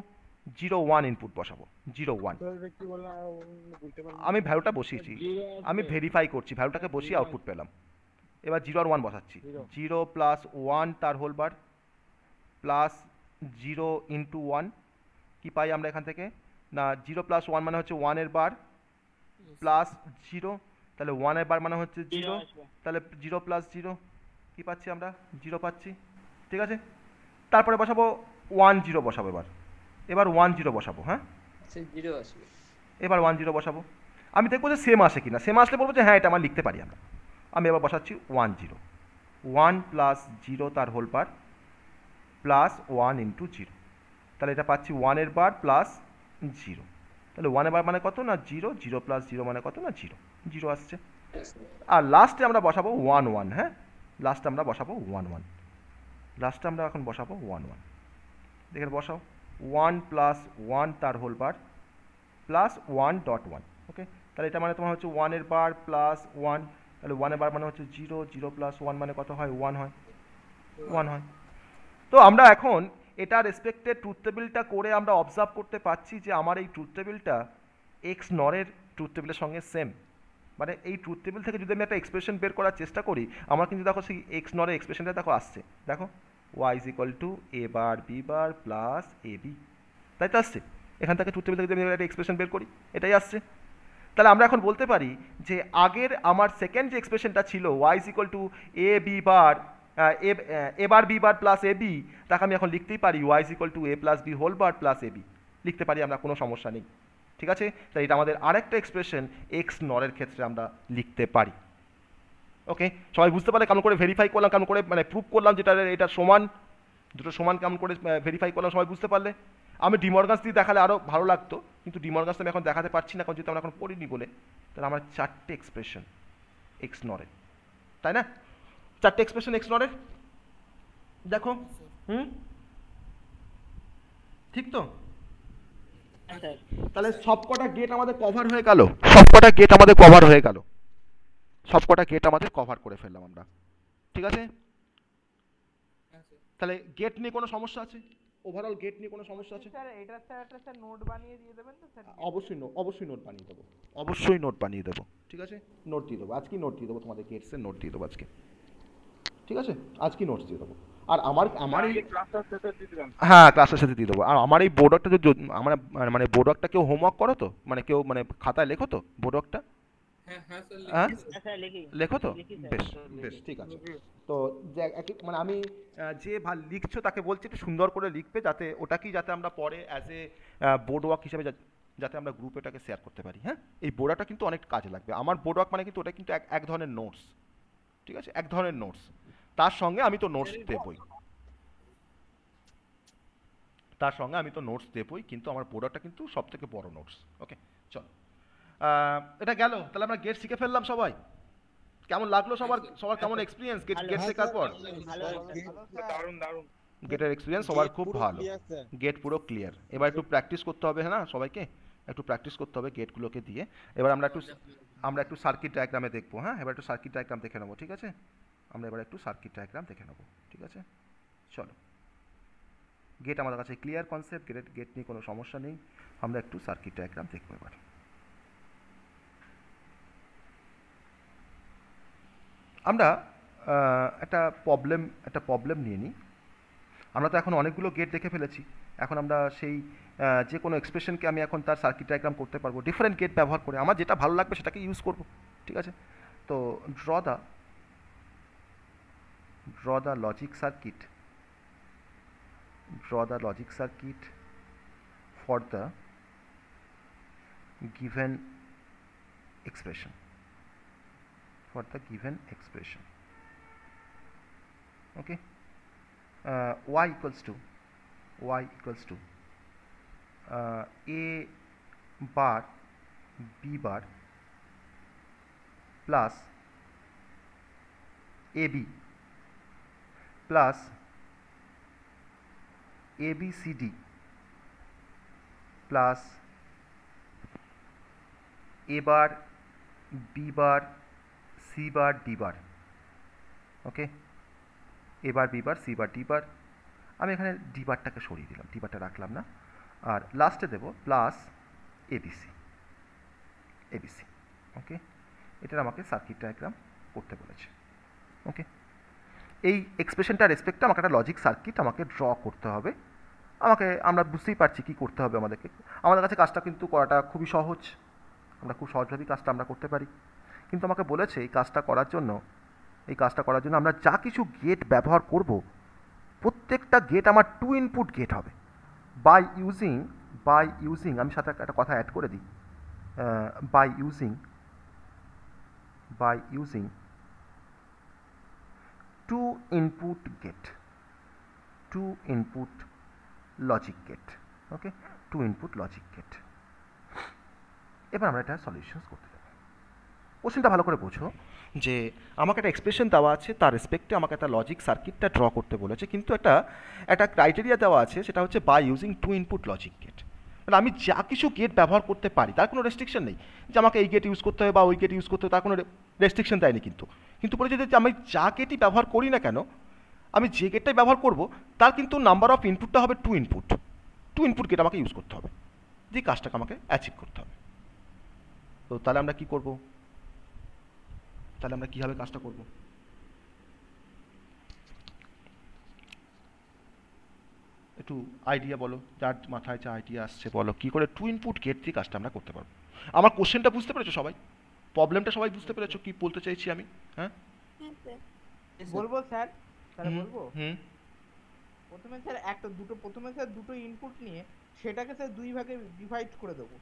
0 1 ইনপুট বসাবো, 0 1। আমি ভ্যালুটা বসিয়েছি, আমি ভেরিফাই করছি, ভ্যালুটাকে বসিয়ে আউটপুট পেলাম। এবার 0 আর 1 বসাচ্ছি, 0 + 1 তার হোল বার প্লাস 0 × 1, কি পাই আমরা এখান থেকে? না, 0 + 1 মানে হচ্ছে 1 এর বার প্লাস 0, তাহলে 1 এর বার মানে হচ্ছে 0, তাহলে 0 + 0 কি পাচ্ছি আমরা? 0 পাচ্ছি, ঠিক আছে? তারপরে বসাবো 1 0 বসাবো, এবার 1 0 বসাবো। হ্যাঁ, এবার 1 0 বসাবো। আমি দেখবো যে সেম আসে কিনা, সেম আসলে বলবো যে হ্যাঁ এটা আমার লিখতে পারি আমরা। আমি এবার বসাচ্ছি 1 0, 1 + 0 তার হোল বার প্লাস 1 × 0, তাহলে এটা পাচ্ছি 1 এর বার প্লাস 0, তাহলে 1 এর বার মানে কত? না 0, 0 + 0 মানে কত? না 0, 0 আসছে। আর লাস্টে আমরা বসাবো 1 1। হ্যাঁ, লাস্টে আমরা বসাবো 1 1, লাস্টে আমরা এখন বসাবো 1 1। দেখে বসাও, 1 + 1 তার হোল বার প্লাস 1.1। ওকে, তাহলে এটা মানে তোমার হচ্ছে 1 এর বার প্লাস 1, তাহলে 1 এর বার মানে হচ্ছে 0, 0 + 1 মানে কত হয়? 1 হয়, 1 হয়। তো আমরা এখন এটা রেসপেক্টে ট্রুথ টেবিলটা করে আমরা অবজার্ভ করতে পারছি যে আমার এই ট্রুথ টেবিলটা এক্স নরের ট্রুথ টেবিলের সঙ্গে সেম। মানে এই ট্রুথ টেবিল থেকে যদি আমি একটা এক্সপ্রেশন বের করার চেষ্টা করি, আমার কিন্তু দেখো সেই এক্স নরের এক্সপ্রেশনটা দেখো আসছে, দেখো y = a bar b bar plus ab, তাই তো আসছে। এখান থেকে ট্রুথ টেবিল থেকে যদি আমি একটা এক্সপ্রেশন বের করি, এটাই আসছে। তাহলে আমরা এখন বলতে পারি যে আগের আমার সেকেন্ড যে এক্সপ্রেশনটা ছিল y = a b bar a bar b bar plus ab, তাকে আমি এখন লিখতেই পারি y = a + b whole bar plus ab, লিখতে পারি আমরা, কোনো সমস্যা নেই, ঠিক আছে? তাই এটা আমাদের আরেকটা এক্সপ্রেশন এক্স নরের ক্ষেত্রে আমরা লিখতে পারি। ওকে, সবাই বুঝতে পারলে কেমন করে ভেরিফাই করলাম, কেমন করে মানে প্রুভ করলাম যেটা এটা সমান, দুটো সমান কেমন করে ভেরিফাই করলাম, সবাই বুঝতে পারলে? আমি ডিমর্গানস দিয়ে দেখালে আরও ভালো লাগতো, কিন্তু ডিমর্গানস আমি এখন দেখাতে পারছি না, কারণ যেহেতু আমরা এখন পড়িনি বলে। তাহলে আমার 4টে এক্সপ্রেশন এক্স নরের, তাই না? 4টে এক্সপ্রেশন এক্স নরের, দেখো। ঠিক তো? তাহলে সবকটা গেট আমাদের কভার হয়ে গেল, সবকটা গেট আমাদের কভার করে ফেললাম আমরা, ঠিক আছে? তাহলে গেট নিয়ে কোনো সমস্যা আছে? ওভারঅল গেট নিয়ে কোনো সমস্যা আছে? স্যার এটা স্যার নোট বানিয়ে দিয়ে দেবেন তো স্যার? অবশ্যই নোট বানিয়ে দেবো, ঠিক আছে? নোট দিয়ে দেবো, আজকে নোট দিয়ে দেবো তোমাদের, গেটসের নোট দিয়ে দেবো আজকে, ঠিক আছে? আজকে নোটস দিয়ে দেবো। আর আমার এই হ্যাঁ ক্লাসের সাথে দিয়ে দেবো। আর আমার এই বোর্ড ওয়ার্কটা যদি আমরা মানে বোর্ড ওয়ার্কটা কেউ হোমওয়ার্ক করো তো, মানে কেউ মানে খাতায় লেখো তো বোর্ড ওয়ার্কটা? হ্যাঁ লেখো তো, বেশ বেশ, ঠিক আছে। তো মানে আমি যে লিখছো তাকে বলছি একটু সুন্দর করে লিখবে, যাতে ওটাকেই যাতে আমরা পরে অ্যাজ এ বোর্ড ওয়ার্ক হিসেবে যাতে আমরা গ্রুপে এটাকে শেয়ার করতে পারি। হ্যাঁ, এই বোর্ড ওয়ার্কটা কিন্তু অনেক কাজে লাগবে। আমার বোর্ড ওয়ার্ক মানে কিন্তু ওটা কিন্তু এক ধরনের নোটস, ঠিক আছে? এক ধরনের নোটস, তার সঙ্গে আমি তো নোটস দেবই, কিন্তু আমার বোর্ড ওয়ার্কটা কিন্তু সব থেকে বড় নোটস। ওকে, চল, এটা গেল। তাহলে আমরা গেট শিখে ফেললাম সবাই। কেমন লাগলো সবার কেমন এক্সপিরিয়েন্স গেট শেখার পর? গেটের এক্সপিরিয়েন্স সবার খুব ভালো, গেট পুরো ক্লিয়ার। এবার একটু প্র্যাকটিস করতে হবে, হ্যাঁ সবাইকে একটু প্র্যাকটিস করতে হবে গেটগুলোকে দিয়ে। এবার আমরা একটু সার্কিট ডায়াগ্রামে দেখবো। হ্যাঁ, এবার একটু সার্কিট ডায়াগ্রাম দেখে নেবো, ঠিক আছে? আমরা এবার একটু সার্কিট ডায়াগ্রাম দেখে নেবো, ঠিক আছে? চলো, গেট আমাদের কাছে ক্লিয়ার কনসেপ্ট, গেট নিয়ে কোনো সমস্যা নেই। আমরা একটু সার্কিট ডায়াগ্রাম দেখবো এবার। আমরা একটা প্রবলেম নিয়ে নিই। আমরা তো এখন অনেকগুলো গেট দেখে ফেলেছি। এখন আমরা সেই যে কোনো এক্সপ্রেশনকে আমি এখন তার সার্কিট ডায়াগ্রাম করতে পারবো ডিফারেন্ট গেট ব্যবহার করে। আমার যেটা ভালো লাগবে সেটাকে ইউজ করব, ঠিক আছে? তো draw the logic circuit for the given expression. Okay. Y equals to A bar B bar plus AB plus ABCD plus A bar B bar C bar D bar। Okay, A bar B bar C bar D bar। আমি এখানে ডি বারটাকে সরিয়ে দিলাম, ডি বারটা রাখলাম না, আর লাস্টে দেবো প্লাস এবিসি। ওকে, এটার আমাকে সার্কিট ডায়াগ্রাম করতে বলেছে। ওকে, এই এক্সপ্রেশনটা রেসপেক্টে আমাকে একটা লজিক সার্কিট আমাকে ড্র করতে হবে। আমরা বুঝতেই পারছি কী করতে হবে আমাদেরকে। আমাদের কাছে কাজটা কিন্তু করাটা খুবই সহজ, আমরা খুব সহজভাবেই কাজটা আমরা করতে পারি। কিন্তু আমাকে বলেছে এই কাজটা করার জন্য আমরা যা কিছু গেট ব্যবহার করব, প্রত্যেকটা গেট আমার 2 ইনপুট গেট হবে। বাই ইউজিং আমি সাথে একটা কথা অ্যাড করে দিই, by using 2 input logic gate. Okay, 2 input logic gate. এবার আমরা এটা সলিউশনস করতে যাবো। কোশ্চেনটা ভালো করে বোঝো যে আমাকে একটা এক্সপ্রেশন দেওয়া আছে, তার রেসপেক্টে আমাকে একটা লজিক সার্কিটটা ড্র করতে বলেছে, কিন্তু একটা ক্রাইটেরিয়া দেওয়া আছে, সেটা হচ্ছে by using 2 input logic gate. মানে আমি যা কিছু গেট ব্যবহার করতে পারি তার কোনো রেস্ট্রিকশন নেই যে আমাকে এই গেট ইউজ করতে হবে বা ওই গেট ইউজ করতে হবে, তার কোনো রেস্ট্রিকশন দেয়নি। কিন্তু বলেছে যে আমি যা গেটই ব্যবহার করি না কেন, আমি যে গেটটাই ব্যবহার করব তার কিন্তু নাম্বার অফ ইনপুটটা হবে 2 ইনপুট গেট আমাকে ইউজ করতে হবে, যে কাজটাকে আমাকে অ্যাচিভ করতে হবে। তো তাহলে আমরা কি করব? তাহলে আমরা কীভাবে কাজটা করব? একটু আইডিয়া বলো, যার মাথায় যা আইডিয়া আসছে বলো, কী করে 2 ইনপুট গেট দিয়ে কাজটা আমরা করতে পারবো। আমার কোশ্চেনটা বুঝতে পেরেছো সবাই? প্রবলেমটা সবাই বুঝতে পেরেছো কি বলতে চাইছি আমি? হ্যাঁ, বলবো স্যার, বলবো। প্রথমে স্যার দুটো ইনপুট নিয়ে সেটাকে স্যার 2 ভাগে ডিভাইড করে দেবো।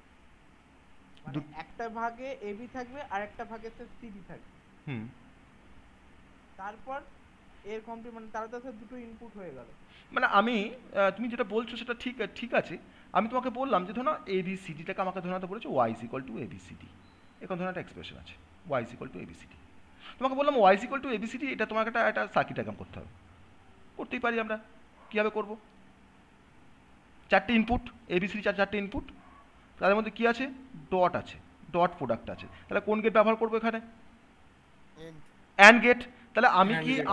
মানে একটা ভাগে এবি থাকবে আর একটা ভাগে স্যার সিডি থাকবে। তারপর এর কমপ্লিমেন্ট, তাহলে তো স্যার দুটো ইনপুট হয়ে গেল। মানে তুমি যেটা বলছো সেটা ঠিক আছে। আমি তোমাকে বললাম যে ধরো এবিসিডিটাকে আমাকে ধরতে বলেছে Y is equal to ABCD. এখন ধরো একটা এক্সপ্রেশন আছে Y is equal to ABCD. তোমাকে বললাম Y is equal to ABCD, এটা তোমাকে একটা সার্কিট ডায়াগ্রাম করতে হবে। করতেই পারি আমরা। কীভাবে করবো? 4টে ইনপুট, এবিসিডি 4টে ইনপুট, তাদের মধ্যে কী আছে? ডট আছে, ডট প্রোডাক্ট আছে। তাহলে কোন গেট ব্যবহার করবো এখানে? And gate. তাহলে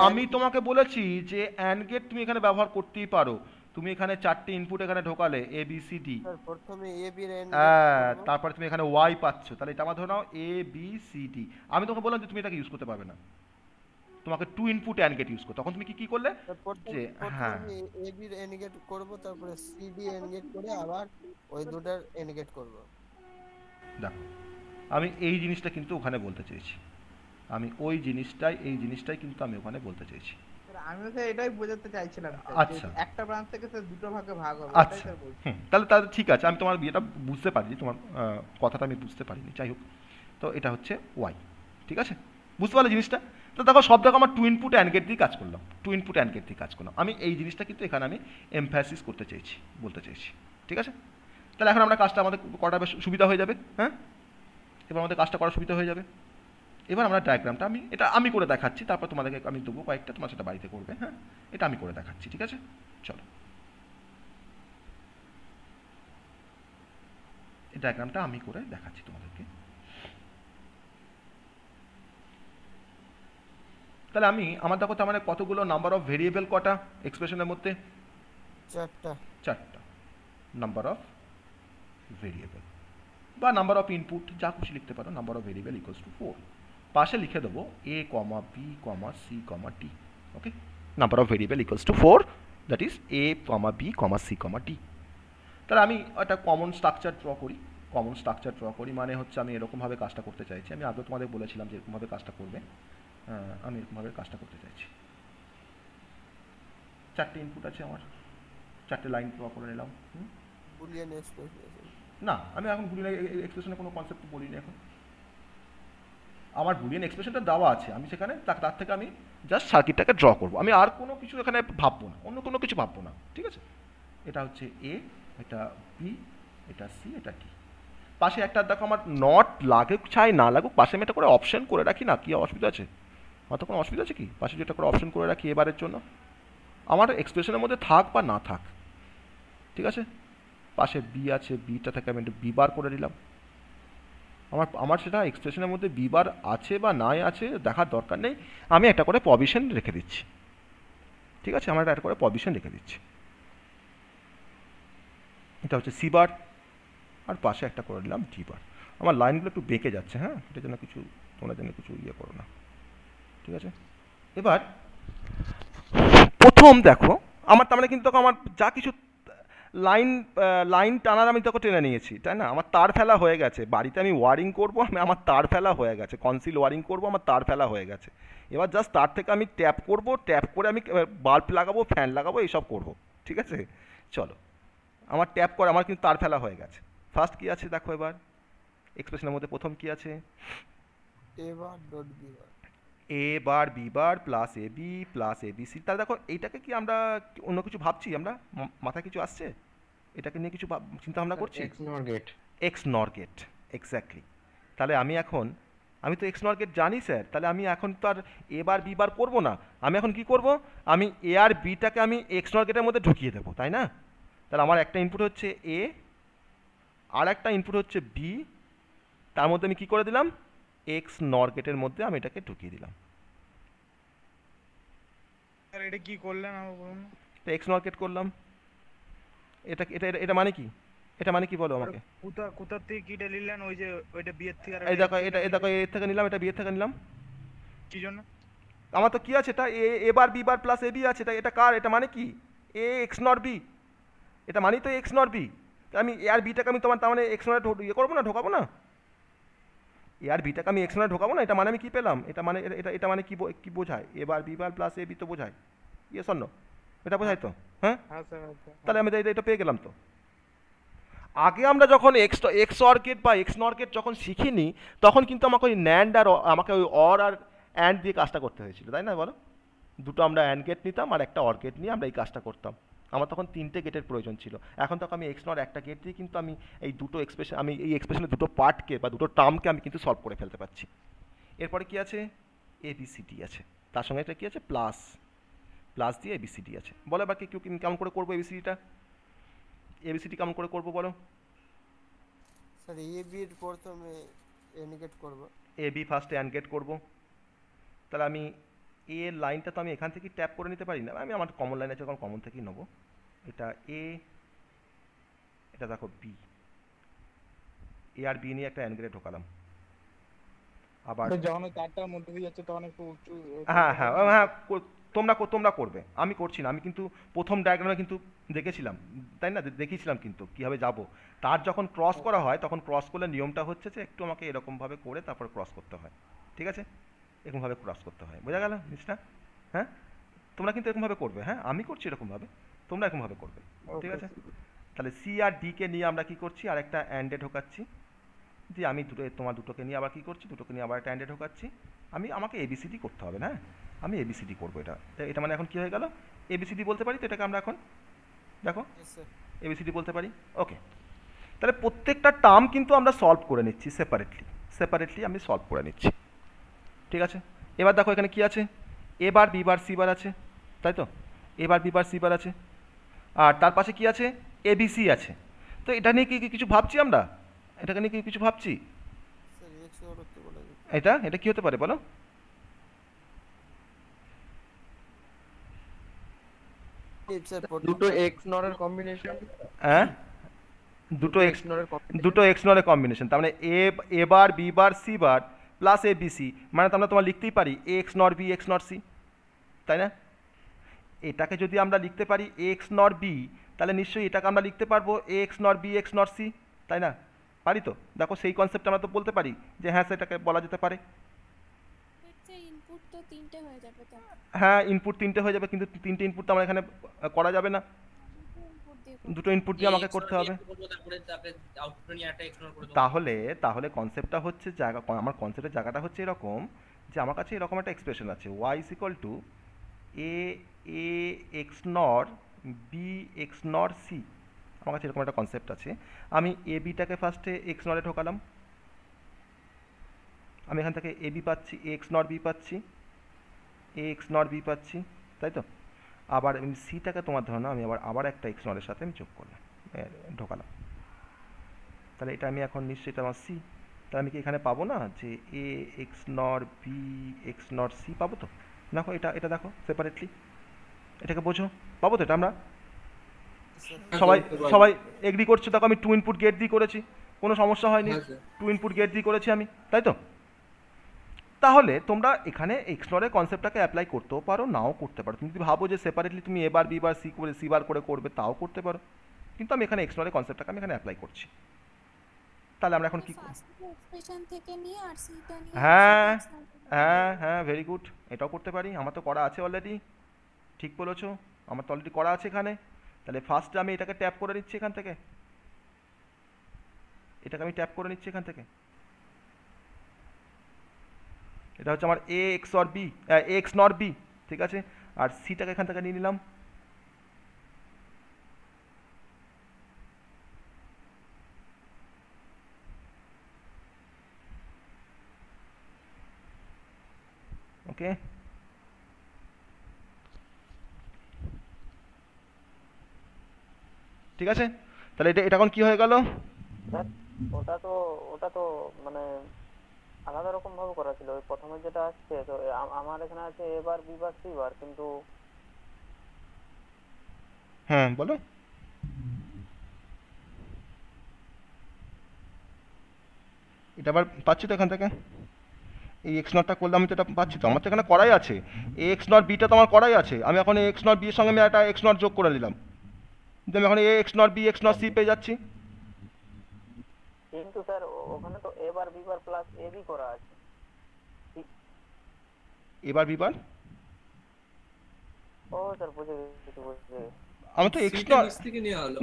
আমি তোমাকে বলেছি যে অ্যান্ড গেট তুমি এখানে ব্যবহার করতেই পারো। তুমি এখানে 4টে ইনপুট এখানে ঢোকালে এ বি সি ডি, প্রথমে এ বি এর এন্ড, তারপরে তুমি এখানে ওয়াই পাচ্ছ। তাহলে এটা আমার ধরে নাও এ বি সি ডি। আমি তোমাকে বললাম যে তুমি এটাকে ইউজ করতে পারবে না, তোমাকে 2 ইনপুট অ্যান্ড গেট ইউজ করতে। তখন তুমি কি করলে যে হ্যাঁ এ বি এর এন্ড গেট করব, তারপরে সি ডি এন্ড গেট করে আবার ওই দুটার এন্ড গেট করব। দেখো, আমি এই জিনিসটা কিন্তু ওখানে বলতে চেয়েছি, আমি ওই জিনিসটাই কিন্তু আমি ওখানে বলতে চেয়েছি। আমিও স্যার এটাই বোঝাতে চাইছিলাম। আচ্ছা, একটা ব্রাঞ্চ থেকে স্যার দুটো ভাগে ভাগ হবে। আচ্ছা, তাহলে ঠিক আছে, আমি তোমার এটা বুঝতে পারিনি, তোমার কথাটা আমি বুঝতে পারিনি। যাই হোক, তো এটা হচ্ছে ওয়াই, ঠিক আছে? বুঝতে পারলে জিনিসটা? তো দেখো, সব দেখো আমার 2 ইনপুট অ্যান্ড গেট দিয়ে কাজ করলাম, আমি এই জিনিসটা কিন্তু এখানে আমি এমফ্যাসিস করতে চেয়েছি, বলতে চেয়েছি, ঠিক আছে? তাহলে এখন আমরা কাজটা আমাদের করা বেশ সুবিধা হয়ে যাবে। হ্যাঁ, এবার আমাদের কাজটা করা সুবিধা হয়ে যাবে। এবার আমরা ডায়াগ্রামটা আমি করে দেখাচ্ছি, তারপর তোমাদেরকে আমি দেবো কয়েকটা, তোমরা সেটা বাড়িতে করবে। হ্যাঁ, এটা আমি করে দেখাচ্ছি, ঠিক আছে? চলো, এই ডায়াগ্রামটা আমি করে দেখাচ্ছি তোমাদেরকে। তাহলে আমার দেখো, তার মানে কতগুলো নাম্বার অফ ভেরিয়েবল, কটা এক্সপ্রেশনের মধ্যে? 4টা নাম্বার অফ ভেরিয়েবল বা নাম্বার অফ ইনপুট, যা খুশি লিখতে পারো। Number of variable equals to 4। পাশে লিখে দেবো a comma b comma c comma d। Okay, number of variable equals to 4, that is a comma b comma c comma d। তাহলে আমি একটা কমন স্ট্রাকচার ড্র করি। কমন স্ট্রাকচার ড্র করি মানে হচ্ছে আমি এরকমভাবে কাজটা করতে চাইছি। আমি আগে তোমাদের বলেছিলাম যে এরকমভাবে কাজটা করবে। আমি এরকমভাবে কাজটা করতে চাইছি। 4টে ইনপুট আছে আমার, 4টে লাইন ড্র করে নিলাম। বুলিয়ান এক্সপ্রেশন না, আমি এখন বুলিয়ান এক্সপ্রেশনের কোনো কনসেপ্ট বলিনি এখন। আমার বুলিয়ান এক্সপ্রেশনটা দেওয়া আছে, আমি সেখানে তার থেকে আমি জাস্ট সার্কিটটাকে ড্র করব। আমি আর কোনো কিছু এখানে ভাববো না, অন্য কোনো কিছু ভাববো না, ঠিক আছে? এটা হচ্ছে এ, এটা বি, এটা সি, এটা ডি। পাশে একটা দেখো আমার নট লাগুক চাই না লাগুক, পাশে আমি একটা করে অপশন করে রাখি না, কি অসুবিধা আছে? আমার তো কোনো অসুবিধা আছে কি? পাশে যেটা করে অপশন করে রাখি এবারের জন্য, আমার এক্সপ্রেশনের মধ্যে থাক বা না থাক, ঠিক আছে? পাশে বি আছে, বিটা থেকে আমি একটু বি বার করে দিলাম। আমার সেটা এক্সপ্রেশনের মধ্যে বি বার আছে বা নাই আছে দেখার দরকার নেই, আমি একটা করে প্রভিশন রেখে দিচ্ছি, ঠিক আছে? আমার একটা করে প্রভিশন রেখে দিচ্ছি। এটা হচ্ছে সি বার, আর পাশে একটা করে দিলাম ডি বার। আমার লাইনগুলো একটু বেঁকে যাচ্ছে, হ্যাঁ, এটার জন্য কিছু তোমরা জন্য কিছু ইয়ে করো না, ঠিক আছে? এবার প্রথম দেখো আমার তার মানে কিন্তু আমার যা কিছু লাইন টানার আমি তোকে টেনে নিয়েছি, তাই না? আমার তার ফেলা হয়ে গেছে, বাড়িতে আমি ওয়ারিং করবো, আমার তার ফেলা হয়ে গেছে, কনসিল ওয়ারিং করবো, আমার তার ফেলা হয়ে গেছে। এবার জাস্ট তার থেকে আমি ট্যাপ করবো, ট্যাপ করে আমি বাল্ব লাগাবো, ফ্যান লাগাবো, এইসব করবো, ঠিক আছে? চলো, আমার ট্যাপ করে আমার কিন্তু তার ফেলা হয়ে গেছে। ফার্স্ট কি আছে দেখো, এবার এক্সপ্রেশনের মধ্যে প্রথম কি আছে? এ বার dot B bar, A bar B bar plus A B plus A B C. তাহলে দেখো এইটাকে কি আমরা অন্য কিছু ভাবছি? আমরা মাথায় কিছু আসছে? এটাকে নিয়ে কিছু চিন্তা ভাবনা করছি? এক্স নর গেট, এক্স্যাক্টলি। তাহলে আমি তো এক্স নর গেট জানি স্যার, তাহলে আমি এখন তো আর এ বার বি বার করবো না। আমি এখন কি করব? আমি এ আর বিটাকে আমি এক্স নর গেটের মধ্যে ঢুকিয়ে দেবো, তাই না? তাহলে আমার একটা ইনপুট হচ্ছে এ, আর একটা ইনপুট হচ্ছে বি, তার মধ্যে আমি কি করে দিলাম? এক্স নর গেটের মধ্যে আমি এটাকে ঢুকিয়ে দিলাম। স্যার এটা কি করলেন আমাকে বলুন? এটা এক্স নর গেট করলাম। এটা এটা এটা মানে কি? এটা মানে কি বলো আমাকে? কোথা থেকে কিটা নিলেন? ওই যে ওইটা বি এর থেকে, আর এই দেখো এটা এ থেকে নিলাম, এটা বি এর থেকে নিলাম। কি জন্য? আমার তো কি আছে, এটা এ bar B bar plus A B আছে, এটা কার? এটা মানে কি? এ এক্স নর বি, এটা মানেই তো এক্স নর বি। আমি এ আর বিটাকে আমি তার মানে এক্স নরে ইয়ে করবো না, ঢোকাবো না? এ আর বিটাকে আমি এক্স নরে ঢোকাবো না? এটা মানে আমি কি পেলাম? এটা মানে এটা মানে কি বোঝায়? এ bar B bar plus A B তো বোঝায়, ইয়ে শূন্য, এটা বোঝায় তো, হ্যাঁ? তাহলে আমি এটা পেয়ে গেলাম তো। আগে আমরা যখন এক্স অর গেট বা এক্স নর গেট যখন শিখিনি, তখন কিন্তু আমাকে ওই ন্যান্ড আর আমাকে ওই অর আর অ্যান্ড দিয়ে কাজটা করতে হয়েছিল, তাই না বলো? দুটো আমরা অ্যান্ড গেট নিতাম আর একটা অর গেট নিয়ে আমরা এই কাজটা করতাম। আমার তখন 3টে গেটের প্রয়োজন ছিল। এখন তখন আমি এক্স নর একটা গেট দিয়ে কিন্তু আমি এই দুটো এক্সপ্রেশন, আমি এই এক্সপ্রেশনের দুটো পার্টকে বা দুটো টার্মকে আমি কিন্তু সলভ করে ফেলতে পারছি। এরপরে কি আছে? এবিসিডি আছে, তার সঙ্গে এটা কি আছে? প্লাস দিয়ে এবিসিডি আছে। বলো এবার কেমন করে করবো এবিসিডিটা? এবিসিডি কেমন করে করবো বলো? স্যার এ বি এর প্রথমে এন্ড গেট করব, এ বি ফার্স্টে অ্যান্ড গেট করবো। তাহলে আমি এ লাইনটা তো আমি এখান থেকেই ট্যাপ করে নিতে পারি না, আমি আমার কমন লাইন আছে, যখন কমন থেকেই নেবো। এটা এ, এটা দেখো বি, এ আর বি নিয়ে একটা অ্যান্ড গেটে ঢোকালাম। আবার যখন তারটার মধ্যে দিয়ে যাচ্ছে তখন একটু উঁচু, হ্যাঁ হ্যাঁ হ্যাঁ, তোমরা করবে, আমি করছি না। আমি কিন্তু প্রথম ডায়াগ্রামে কিন্তু দেখেছিলাম, তাই না? দেখিয়েছিলাম কিন্তু কীভাবে যাব। তার যখন ক্রস করা হয় তখন ক্রস করলে নিয়মটা হচ্ছে যে একটু আমাকে এরকমভাবে করে তারপর ক্রস করতে হয়, ঠিক আছে? এরকমভাবে ক্রস করতে হয়, বোঝা গেল জিনিসটা? হ্যাঁ, তোমরা কিন্তু এরকমভাবে করবে, হ্যাঁ, আমি করছি এরকমভাবে, তোমরা এরকমভাবে করবে, ঠিক আছে? তাহলে সি আর ডিকে নিয়ে আমরা কী করছি? আর একটা অ্যান্ডে ঢোকাচ্ছি, দিয়ে আমি তোমার দুটোকে নিয়ে আবার কী করছি? দুটোকে নিয়ে আবার একটা অ্যান্ডে ঢোকাচ্ছি। আমাকে এবিসিডি করতে হবে না, আমি এবিসিডি করবো। এটা মানে এখন কী হয়ে গেল? এবিসিডি বলতে পারি তো এটাকে আমরা এখন, দেখো এবিসিডি বলতে পারি। ওকে, তাহলে প্রত্যেকটা টার্ম কিন্তু আমরা সলভ করে নিচ্ছি সেপারেটলি আমি সলভ করে নিচ্ছি, ঠিক আছে? এবার দেখো এখানে কি আছে? এ বার বি বার সি বার আছে, তাই তো? A bar B bar C বার আছে, আর তার পাশে কি আছে? এবিসি আছে। তো এটা নিয়ে কি কিছু ভাবছি আমরা? এটাকে নিয়ে কি কিছু ভাবছি? এটা কি হতে পারে বলো? দুটো এক্স নরের কম্বিনেশন। হ্যাঁ, দুটো এক্স নরের কম্বিনেশন। তার মানে A bar B bar C bar plus A B C, মানে তো আমরা তোমার লিখতেই পারি A X not B X not C, তাই না? এটাকে যদি আমরা লিখতে পারি এ এক্স নট বি, তাহলে নিশ্চয়ই এটাকে আমরা লিখতে পারবো A X not B X not C, তাই না? পারি তো? দেখো সেই কনসেপ্ট আমরা তো বলতে পারি যে হ্যাঁ সেটাকে বলা যেতে পারে। ইনপুট তো তিনটে হয়ে যাবে তো। হ্যাঁ ইনপুট তিনটে হয়ে যাবে, কিন্তু তিনটে ইনপুট তো আমার এখানে করা যাবে না, দুটো ইনপুট দিয়ে আমাকে করতে হবে। তাহলে তাহলে কনসেপ্টটা হচ্ছে জায়গা, আমার কনসেপ্টের জায়গাটা হচ্ছে এরকম যে আমার কাছে এরকম একটা এক্সপ্রেশন আছে Y is equal to A A X not B X not C, আমার কাছে এরকম একটা কনসেপ্ট আছে। আমি এ বিটাকে ফার্স্টে এক্স নটে ঢোকালাম, আমি এখান থেকে এ বি পাচ্ছি, এ এক্স নট বি পাচ্ছি, এ এক্স নট বি পাচ্ছি, তাই তো? আবার আমি সিটাকে তোমার ধরো না আমি আবার একটা এক্স নটের সাথে আমি যোগ করলাম, ঢোকালাম, তাহলে এটা আমি এখন নিশ্চয়ই এটা আমার সি, তাহলে আমি কি এখানে পাবো না যে A X not B X not C পাবো তো? দেখো এটা এটা দেখো সেপারেটলি, এটাকে বোঝো, পাবো তো এটা আমরা? সবাই সবাই এগ্রি করছো? দেখো আমি টু ইনপুট গেট দিয়ে করেছি, কোনো সমস্যা হয়নি, টু ইনপুট গেট দিয়ে করেছি আমি, তাই তো? তাহলে তোমরা এখানে এক্স নটের কনসেপ্টটাকে অ্যাপ্লাই করতেও পারো, নাও করতে পারো। তুমি যদি ভাবো যে সেপারেটলি তুমি এ বার বি বার সি করে সি বার করে করবে, তাও করতে পারো, কিন্তু আমি এখানে এক্স নটের কনসেপ্টটাকে আমি এখানে অ্যাপ্লাই করছি। তাহলে আমরা এখন কি করব? এক্সপ্রেশন থেকে নিয়ে আর সিটা নিয়ে, হ্যাঁ হ্যাঁ হ্যাঁ ভেরি গুড, এটাও করতে পারি, আমার তো করা আছে অলরেডি, ঠিক বলেছো, আমার তো অলরেডি করা আছে এখানে। তাহলে ফার্স্টে আমি এটাকে ট্যাপ করে নিচ্ছি এখান থেকে, এটাকে আমি ট্যাপ করে নিচ্ছি এখান থেকে, এটা হচ্ছে আমার A XOR B, A X not B, ঠিক আছে? আর সিটাকে এখান থেকে নিয়ে নিলাম, ওকে? ঠিক আছে, তাহলে এটা এটা এখন কি হয়ে গেল? ওটা তো মানে আলাদা রকম ভাবে করা ছিল। ওই প্রথমে যেটা আসছে তো আমার এখানে আছে এ বার বি বার সি বার, কিন্তু হ্যাঁ বলো। এটা আবার পাচ্ছি তো এখান থেকে, এই এক্স নটটা করলে আমি তো এটা পাচ্ছি তো, আমার তো এখানে করাই আছে, এ এক্স নট বিটা তো আমার করাই আছে, আমি এখন এক্স নট বি এর সঙ্গে আমি একটা এক্স নট যোগ করে নিলাম, কিন্তু আমি এখন A X not B X not C পেয়ে যাচ্ছি। কিন্তু স্যার ওখানে তো A bar B bar plus A B করা আছে। এবার বিবার ও স্যার বুঝে গেছি, বুঝে গেছি। আমি তো এক্স নট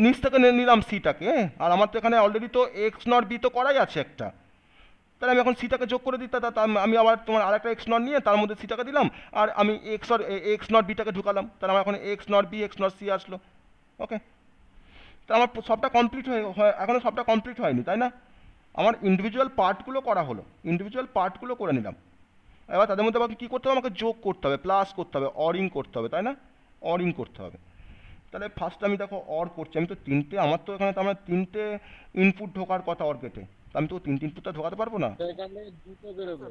নিচ থেকে নিলাম সিটাকে, আর আমার তো এখানে অলরেডি তো এক্স নট বি তো করাই আছে একটা, তাহলে আমি এখন সিটাকে যোগ করে দিতে, আমি আবার তোমার আরেকটা এক্স নট নিয়ে তার মধ্যে সিটাকে দিলাম, আর আমি এক্স নট বিটাকে ঢুকালাম, তাহলে আমার এখন X not B X not C আসলো, ওকে? তা আমার সবটা কমপ্লিট এখনো সবটা কমপ্লিট হয়নি, তাই না? আমার ইন্ডিভিজুয়াল পার্টগুলো করা হলো, ইন্ডিভিজুয়াল পার্টগুলো করে নিলাম, এবার তাদের মধ্যে আমাকে কী করতে হবে? আমাকে যোগ করতে হবে, প্লাস করতে হবে, অরিং করতে হবে, তাই না? অরিং করতে হবে। তাহলে ফার্স্ট আমি দেখো অর করছি, আমি তো তিনটে, আমার তো এখানে তো আমার তিনটে ইনপুট ঢোকার কথা অর গেটে, আমি তো তিনটে ইনপুটটা ঢোকাতে পারবো না। এখানে দুটো বেরোবে,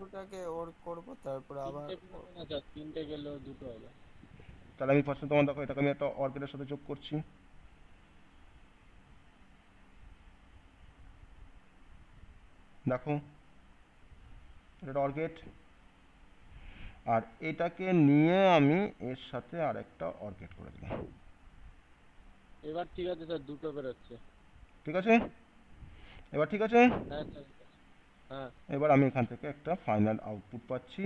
দুটাকে ওর করব, তারপরে আবার তিনটে গেলেও দুটো হবে। তাহলে আমি ফার্স্টে তোমার দেখো এটাকে আমি একটা অর গেটের সাথে যোগ করছি, দেখো এটা অর গেট, আর এটাকে নিয়ে আমি এর সাথে আরেকটা অর গেট করে দিলাম। এবার ঠিক আছে স্যার, দুটো বেরোচ্ছে। ঠিক আছে, এবার ঠিক আছে। হ্যাঁ, এবার আমি এখান থেকে একটা ফাইনাল আউটপুট পাচ্ছি,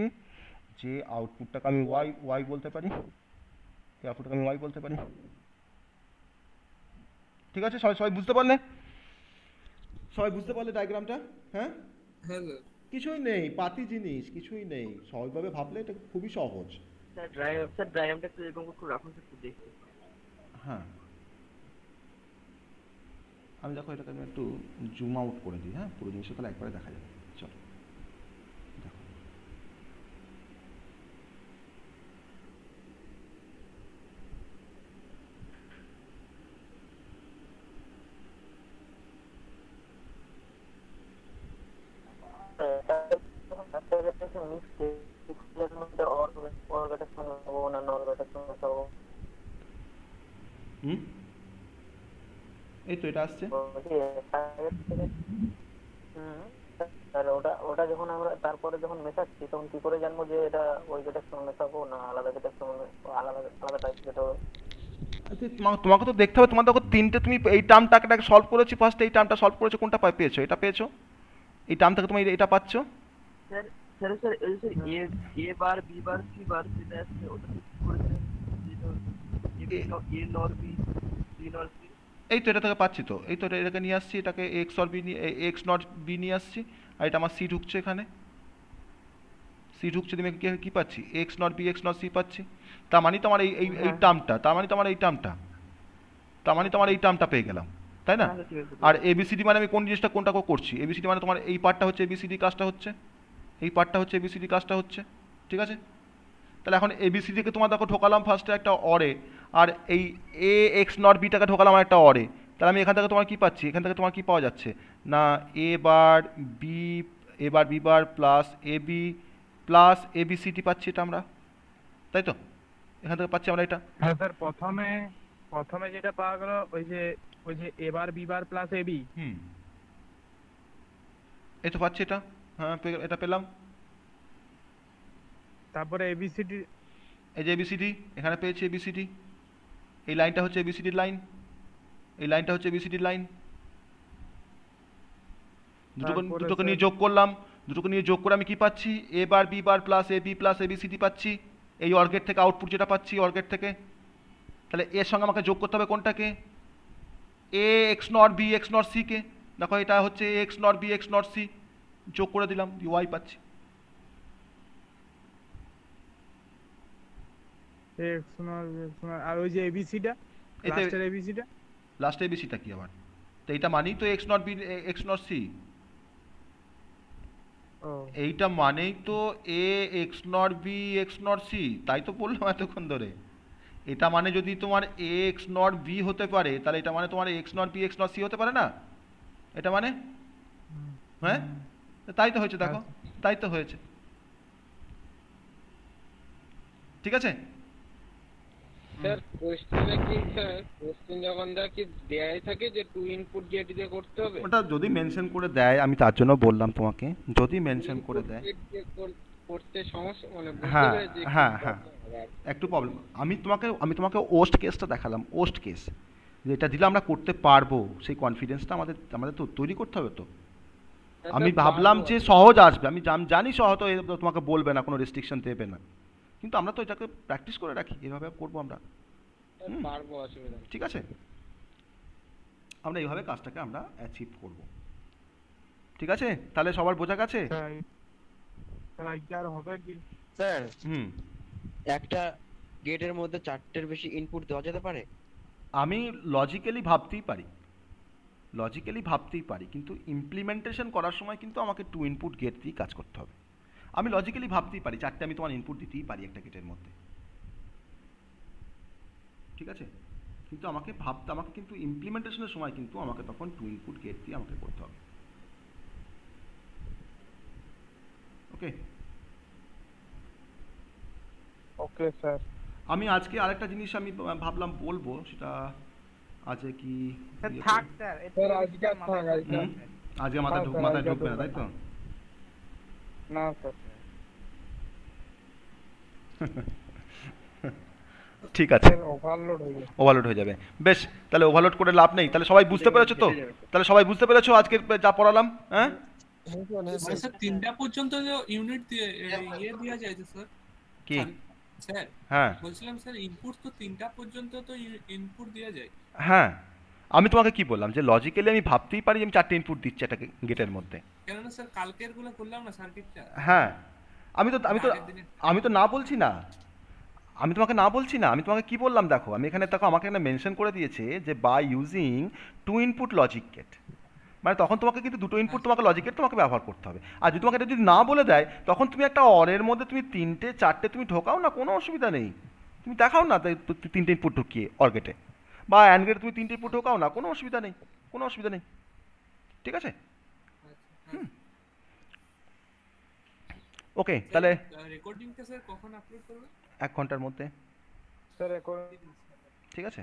যে আউটপুটটাকে আমি ওয়াই ওয়াই বলতে পারি, এই আউটপুটটাকে আমি ওয়াই বলতে পারি। ঠিক আছে, সবাই সবাই বুঝতে পারলে? সবাই বুঝতে পারলে ডায়াগ্রামটা? হ্যাঁ হ্যাঁ কিছুই নেই, পাতি জিনিস কিছুই নেই, সহজভাবে ভাবলে এটা খুবই সহজ। স্যার ডায়াগ্রামটা একটু এরকম একটু রাখুন একটু দেখি। হ্যাঁ আমি দেখো এটাকে আমি একটু জুম আউট করে দিই, হ্যাঁ পুরো জিনিসটা তাহলে একবারে দেখা যাবে। চলো দেখো, এই তো এটা আসছে। ওটা যখন আমরা তারপরে যখন মেশাচ্ছি তখন কি করে জানবো যে এটা ওই গেটের সঙ্গে মেশাবো না আলাদা গেটের সঙ্গে, আলাদা আলাদা টাইপ গেট হবে? তোমাকে তো দেখতে হবে, তোমার দেখো তিনটে, তুমি এই টার্মটাকে সলভ করেছো, ফার্স্ট এই টার্মটা সলভ করেছো, কোনটা পেয়েছো? এটা পেয়েছো, এই টার্ম থেকে তুমি এটা পাচ্ছ। স্যার স্যার স্যার এই sir A bar B bar C bar যেটা আছে ওটা কি করে দেন? এ নর বি বি নর সি, এই তো এটা থেকে পাচ্ছি, তো এই তো এটাকে নিয়ে আসছি, এটাকে এক্স অর বি নিয়ে এক্স নট বি নিয়ে আসছি, আর এটা আমার সি ঢুকছে, এখানে সি ঢুকছে, তুমি কি পাচ্ছি? X not B X not C পাচ্ছি। তার মানে তোমার এই টার্মটা, তার মানে তোমার এই টার্মটা, তার মানে তোমার এই টার্মটা পেয়ে গেলাম, তাই না? আর এবিসিডি মানে আমি কোন জিনিসটা কোনটা করছি? এবিসিডি মানে তোমার এই পার্টটা হচ্ছে এবিসিডি কাজটা হচ্ছে, এই পার্টটা হচ্ছে এবিসিডি কাজটা হচ্ছে, ঠিক আছে? তাহলে এখন এবিসিডিকে তোমার দেখো ঢোকালাম ফার্স্টে একটা অরে, আর এই এ এক্স নট বিটাকে ঢোকালাম একটা অরে। তাহলে আমি এখান থেকে তোমার কি পাচ্ছি? এখান থেকে তোমার কি পাওয়া যাচ্ছে না, এ bar B bar plus A B plus ABCD পাচ্ছি, এটা আমরা, তাই তো? এখান থেকে পাচ্ছি আমরা এটা। হ্যাঁ স্যার, প্রথমে যেটা পাওয়া গেল ওই যে এ bar B bar plus A B. এই তো পাচ্ছি এটা, হ্যাঁ এটা পেলাম। তারপরে এবিসিডি, এই যে এবিসিডি এখানে পেয়েছি, এবিসিডি এই লাইনটা হচ্ছে এবিসিডির লাইন, এই লাইনটা হচ্ছে এবিসিডির লাইন। দুটোকে নিয়ে যোগ করলাম, দুটোকে নিয়ে যোগ করে আমি কি পাচ্ছি? A bar B bar plus A B plus ABCD পাচ্ছি, এই অর্গেট থেকে আউটপুট যেটা পাচ্ছি অর্গেট থেকে। তাহলে এর সঙ্গে আমাকে যোগ করতে হবে কোনটাকে? A X not B X not C কে। দেখো এটা হচ্ছে X not B X not C, যোগ করে দিলাম, ওয়াই পাচ্ছি। আর ওই যে এবিসিটা, লাস্টের এবিসিটা, লাস্ট এবিসিটা কি আবার? তো এইটা মানেই তো X not B X not C, এইটা মানেই তো A X not B X not C, তাই তো বললাম এতক্ষণ ধরে। এটা মানে যদি তোমার এ এক্স নট বি হতে পারে, তাহলে এটা মানে তোমার X not B X not C হতে পারে না? এটা মানে, হ্যাঁ তাই তো হয়েছে, দেখো তাই তো হয়েছে, ঠিক আছে? স্যার কোশ্চেনে কি, স্যার কোশ্চেন যখন দেয় কি দেয়াই থাকে যে টু ইনপুট গেট দিয়ে করতে হবে? ওটা যদি মেনশন করে দেয়, আমি তার জন্য বললাম তোমাকে, যদি মেনশন করে দেয় করতে সমস্যা মানে হ্যাঁ হ্যাঁ হ্যাঁ একটু প্রবলেম। আমি তোমাকে ওস্ট কেসটা দেখালাম, ওস্ট কেস, যে এটা দিলে আমরা করতে পারবো, সেই কনফিডেন্সটা আমাদের তো তৈরি করতে হবে। তো আমি ভাবলাম যে সহজ আসবে, আমি জানি সহজ তোমাকে বলবে না, কোনো রেস্ট্রিকশন দেবে না, কিন্তু আমরা তো এটাকে প্র্যাকটিস করে রাখি, এভাবে করবো আমরা, পারবো, অসুবিধা নেই, ঠিক আছে? আমরা এইভাবে কাজটাকে আমরা অ্যাচিভ করব, ঠিক আছে? তাহলে সবার বোঝা গেছে? স্যার একটা গেটের মধ্যে চারটের বেশি ইনপুট দেওয়া যেতে পারে? আমি লজিক্যালি ভাবতেই পারি, কিন্তু ইমপ্লিমেন্টেশন করার সময় কিন্তু আমাকে টু ইনপুট গেট দিয়ে কাজ করতে হবে। আমি লজিক্যালি ভাবতেই পারি, চারটে আমি তোমার ইনপুট দিতেই পারি একটা গেটের মধ্যে, ঠিক আছে? কিন্তু আমাকে কিন্তু ইমপ্লিমেন্টেশনের সময় কিন্তু আমাকে তখন টু ইনপুট গেট দিয়ে আমাকে করতে হবে, ওকে? Okay sir. আমি আজকে আরেকটা জিনিস আমি ভাবলাম বলবো, সেটা আজকে কি থাক স্যার, আজকে মাথায় ঢুকবে না, তাই তো? না স্যার। ঠিক আছে, ওভারলোড হয়ে যাবে, বেশ। তাহলে ওভারলোড করে লাভ নেই। তাহলে সবাই বুঝতে পেরেছো তো? তাহলে সবাই বুঝতে পেরেছো আজকে যা পড়ালাম? হ্যাঁ স্যার 3টা পর্যন্ত ইউনিট ইয়ে দেওয়া যায় তো স্যার? কি স্যার হ্যাঁ বলছিলাম স্যার ইনপুট তো 3টা পর্যন্ত তো ইনপুট দেওয়া যায়। হ্যাঁ আমি তোমাকে কি বললাম, যে লজিক্যালি আমি ভাবতেই পারি আমি 4টে ইনপুট দিচ্ছি একটা গেটের মধ্যে। কেন না স্যার কালকের গুলো করলাম না সার্কিটটা। হ্যাঁ আমি তো না বলছি না, আমি তোমাকে কি বললাম দেখো, আমি এখানে দেখো আমাকে এখানে মেনশন করে দিয়েছে যে by using two input logic gate, মানে তখন তোমাকে কিন্তু দুটো ইনপুট তোমাকে লজিক গেট তোমাকে ব্যবহার করতে হবে। আর যদি তোমাকে এটা যদি না বলে দেয়, তখন তুমি একটা অরের মধ্যে তুমি 3টে 4টে তুমি ঢোকাও না, কোনো অসুবিধা নেই, তুমি দেখাও না 3টে ইনপুট ঢুকিয়ে অর গেটে, বা অ্যান্ড গেটে তুমি 3টে ইনপুট ঢোকাও না, কোনো অসুবিধা নেই, ঠিক আছে? ওকে, তাহলে রেকর্ডিংটা স্যার কখন আপলোড করবে? 1 ঘন্টার মধ্যে, স্যার রেকর্ডিং, ঠিক আছে?